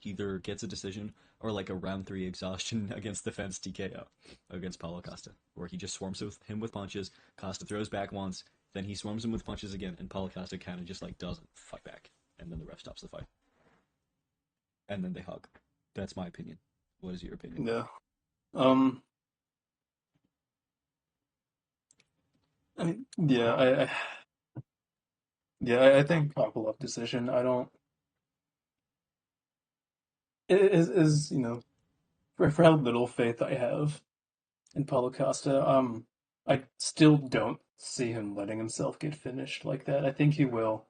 either gets a decision or like a round three exhaustion against the fence TKO against Paulo Costa, where he just swarms him with punches. Costa throws back once, then he swarms him with punches again, and Paulo Costa kind of just like doesn't fight back, and then the ref stops the fight, and then they hug. That's my opinion. What is your opinion? Yeah. Um. I mean, yeah. I think Kopylov decision. I don't. It is for how little faith I have in Paulo Costa. I still don't see him letting himself get finished like that. I think he will,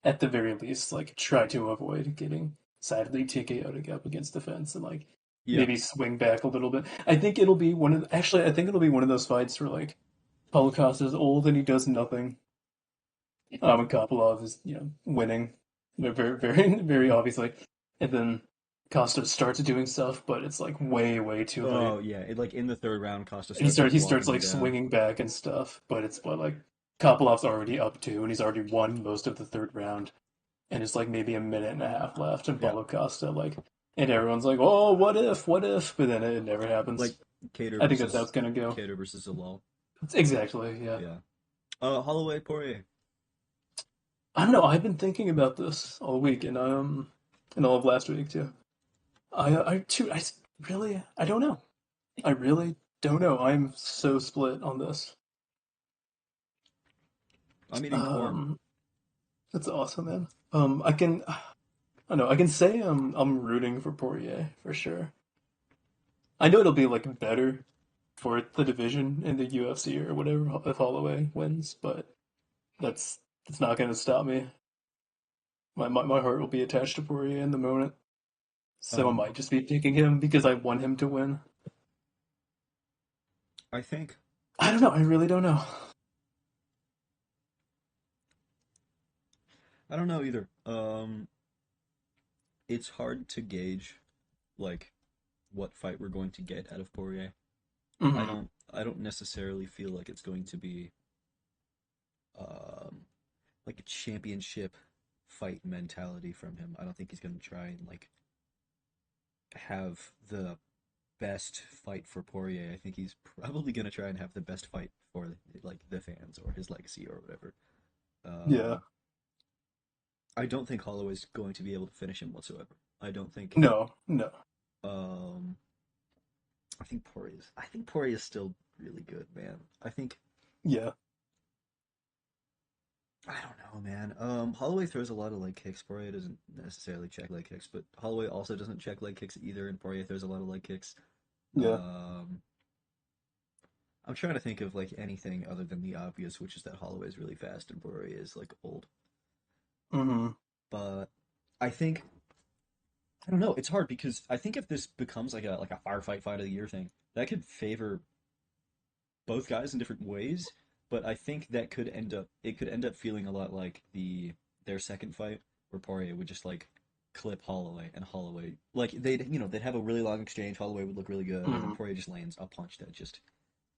at the very least, like try to avoid getting sadly TKO'd up against the fence and like Yeah. maybe swing back a little bit. I think it'll be actually I think it'll be one of those fights where like Paulo Costa's old and he does nothing. And Kopylov is, winning. Very, very, very obviously. And then Costa starts doing stuff, but it's like way, way too late. Oh yeah, like in the third round, Costa And starts like he walking starts him like down. swinging back and stuff, but it's what like Kopilov's already up to, and he's already won most of the third round, and it's like maybe a minute and a half left, and Yeah, Paulo Costa like, and everyone's like, oh, what if, but then it never happens. like Cater I think that's how versus it's gonna go. Cater versus Zalal. Exactly, yeah. Yeah. Holloway Poirier. I don't know. I've been thinking about this all week, and all of last week too. Really, I don't know. I really don't know. I'm so split on this. I'm eating corn. Um, that's awesome, man. I don't know. I can say I'm rooting for Poirier for sure. I know it'll be like better for the division in the UFC or whatever if Holloway wins, but that's not going to stop me. My heart will be attached to Poirier in the moment, so I Um, might just be picking him because I want him to win. I think I don't know. I really don't know. I don't know either. It's hard to gauge like what fight we're going to get out of Poirier. Hmm. I don't necessarily feel like it's going to be um like a championship fight mentality from him. I don't think he's going to try and like have the best fight for Poirier. I think he's probably going to try and have the best fight for like the fans or his legacy or whatever. Yeah. I don't think Holloway's going to be able to finish him whatsoever. I don't think. No, no. Um, I think Poirier is still really good, man. I think Yeah. I don't know, man. Holloway throws a lot of leg kicks. Poirier doesn't necessarily check leg kicks, but Holloway also doesn't check leg kicks either, and Poirier throws a lot of leg kicks. Yeah. Um, I'm trying to think of like anything other than the obvious, which is that Holloway is really fast and Poirier is like old. Hmm. But I think I don't know. It's hard because I think if this becomes like a firefight fight of the year thing, that could favor both guys in different ways. But I think that could end up feeling a lot like their second fight where Poirier would just like clip Holloway and Holloway like they'd have a really long exchange. Holloway would look really good, and then Hmm. Poirier just lands a punch that just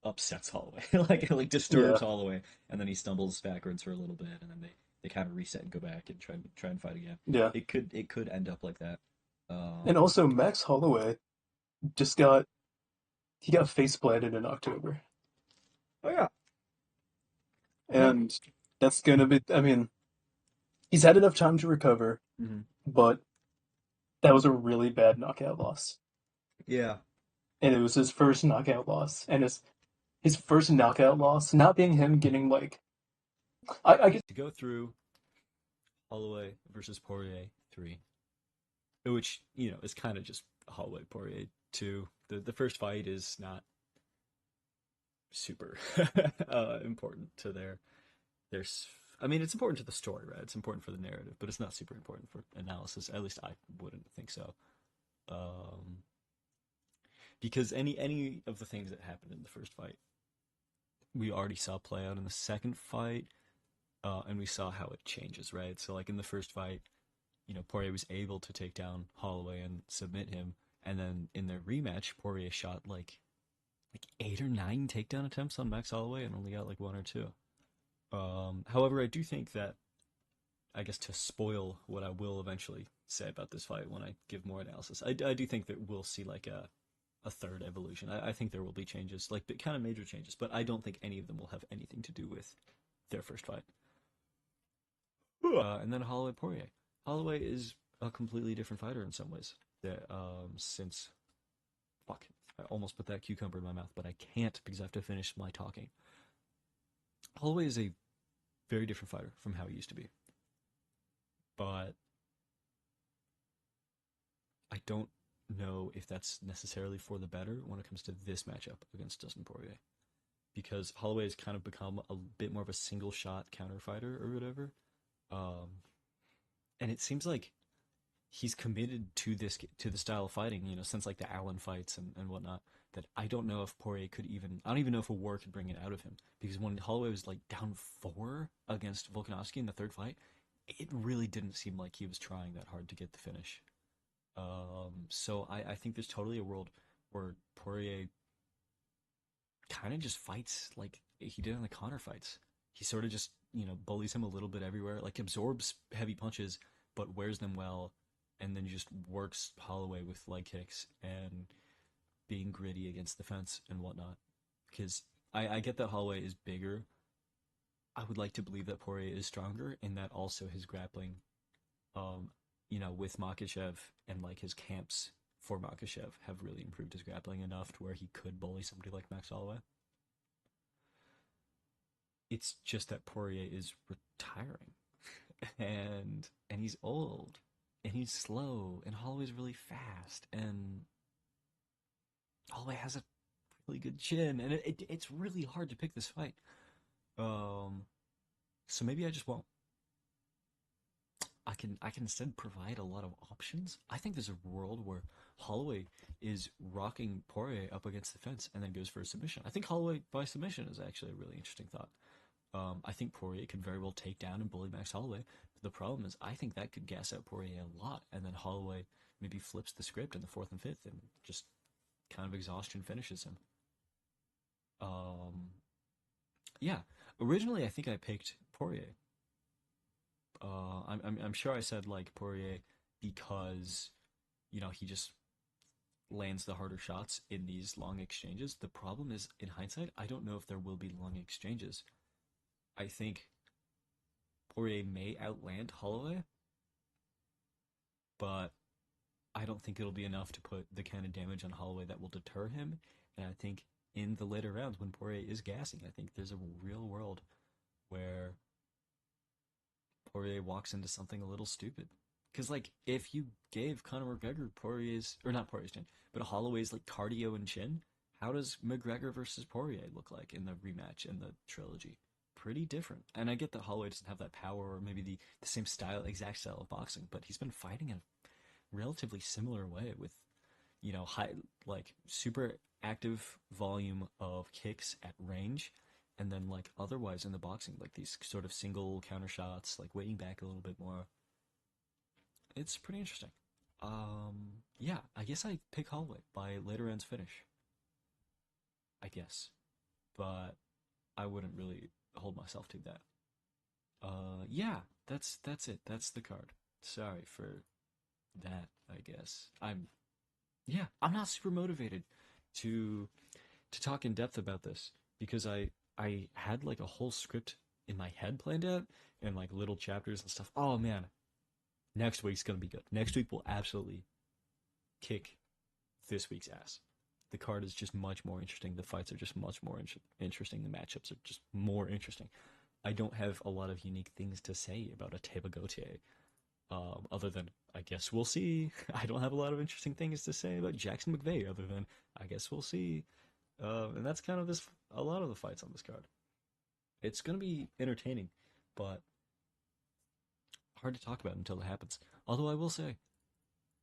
upsets Holloway, like Yeah. disturbs Holloway, and then he stumbles backwards for a little bit, and then they kind of reset and go back and try and fight again. Yeah. It could end up like that. And Um, also, Max Holloway just got face planted in October, oh yeah, yeah. and that's gonna be. I mean, he's had enough time to recover, Hmm. but that was a really bad knockout loss, Yeah. and it was his first knockout loss, and his first knockout loss not being him getting like I guess. To go through Holloway versus Poirier 3, which is kind of just Holloway Poirier 2. The first fight is not super important to their. I mean, it's important to the story, right? It's important for the narrative, but it's not super important for analysis. At least I wouldn't think so. Um, because any of the things that happened in the first fight, we already saw play out in the second fight, and we saw how it changes, right? So, like in the first fight, Poirier was able to take down Holloway and submit him, and then in their rematch, Poirier shot like 8 or 9 takedown attempts on Max Holloway and only got like 1 or 2. However, I do think that I guess to spoil what I will eventually say about this fight when I give more analysis, I do think that we'll see like a third evolution. I think there will be changes, like kind of major changes, but I don't think any of them will have anything to do with their first fight. And then Holloway Poirier. Holloway is a completely different fighter in some ways. That since fuck, I almost put that cucumber in my mouth, but I can't because I have to finish my talking. Holloway is a very different fighter from how he used to be, but I don't know if that's necessarily for the better when it comes to this matchup against Dustin Poirier, because Holloway has kind of become a bit more of a single shot counter fighter or whatever, um, and it seems like he's committed to the style of fighting, since like the Allen fights and whatnot. That I don't know if Poirier could even. I don't even know if a war could bring it out of him, because when Holloway was like down 4 against Volkanovski in the third fight, it really didn't seem like he was trying that hard to get the finish. So I think there's totally a world where Poirier kind of just fights like he did in the Connor fights. He sort of just bullies him a little bit everywhere, like absorbs heavy punches but wears them well, and then just works Holloway with leg kicks and being gritty against the fence and whatnot. Because I get that Holloway is bigger. I would like to believe that Poirier is stronger, and that also his grappling, um, with Makhachev and like his camps for Makhachev have really improved his grappling enough to where he could bully somebody like Max Holloway. It's just that Poirier is retiring, and he's old, and he's slow, and Holloway's really fast, and Holloway has a really good chin, and it's really hard to pick this fight. Um, so maybe I just won't. I can instead provide a lot of options. I think there's a world where Holloway is rocking Poirier up against the fence and then goes for a submission. I think Holloway by submission is actually a really interesting thought. I think Poirier could very well take down and bully Max Holloway, but the problem is I think that could gas out Poirier a lot, and then Holloway maybe flips the script in the fourth and fifth and just kind of exhaustion finishes him. Yeah. Originally, I think I picked Poirier. I'm sure I said like Poirier because he just lands the harder shots in these long exchanges. The problem is, in hindsight, I don't know if there will be long exchanges. I think Poirier may outland Holloway, but I don't think it'll be enough to put the kind of damage on Holloway that will deter him. And I think in the later rounds, when Poirier is gassing, I think there's a real world where Poirier walks into something a little stupid. Because, like, if you gave Conor McGregor Poirier's, or not Poirier's chin, but Holloway's, like, cardio and chin, how does McGregor versus Poirier look like in the rematch in the trilogy? Pretty different. And I get that Holloway doesn't have that power or maybe the same style, exact style of boxing, but he's been fighting in a relatively similar way with, high, like, super active volume of kicks at range. And then, like, otherwise in the boxing, like, these sort of single counter shots, like, waiting back a little bit more. It's pretty interesting. Yeah, I guess I pick Holloway by later rounds finish. I guess. But I wouldn't really hold myself to that. Yeah, that's it. That's the card. Sorry for that, I guess. I'm not super motivated to talk in depth about this because I had like a whole script in my head planned out and like little chapters and stuff. Oh man, next week's gonna be good. Next week will absolutely kick this week's ass. The card is just much more interesting. The fights are just much more interesting. The matchups are just more interesting. I don't have a lot of unique things to say about a Teba Gautier, other than I guess we'll see. I don't have a lot of interesting things to say about Jackson McVeigh, other than I guess we'll see. And that's kind of a lot of the fights on this card. It's gonna be entertaining, but hard to talk about until it happens. Although I will say,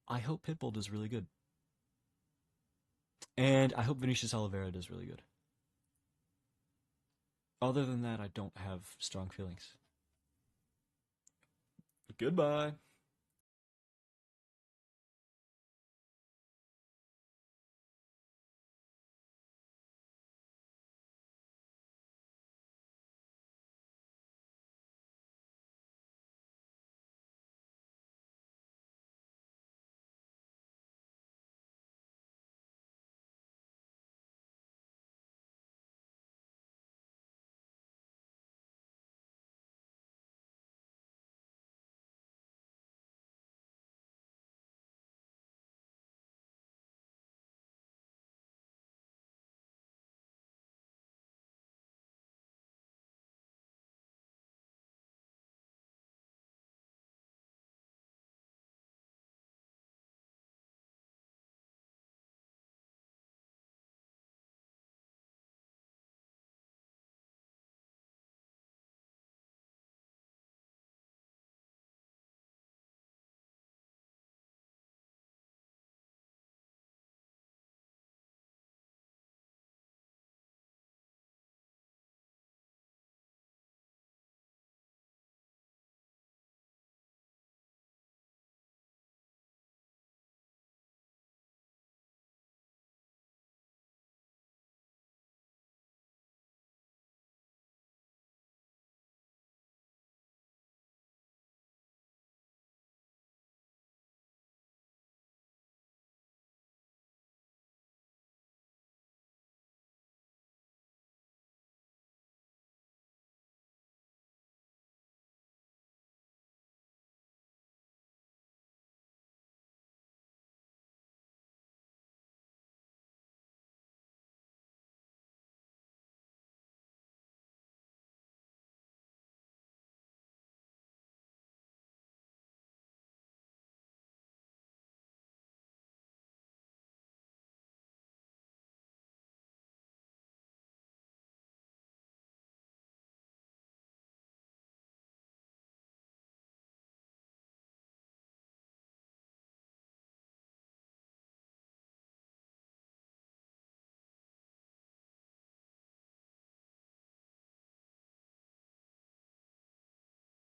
I hope Pitbull does really good. And I hope Vinicius Oliveira does really good. Other than that, I don't have strong feelings. Goodbye.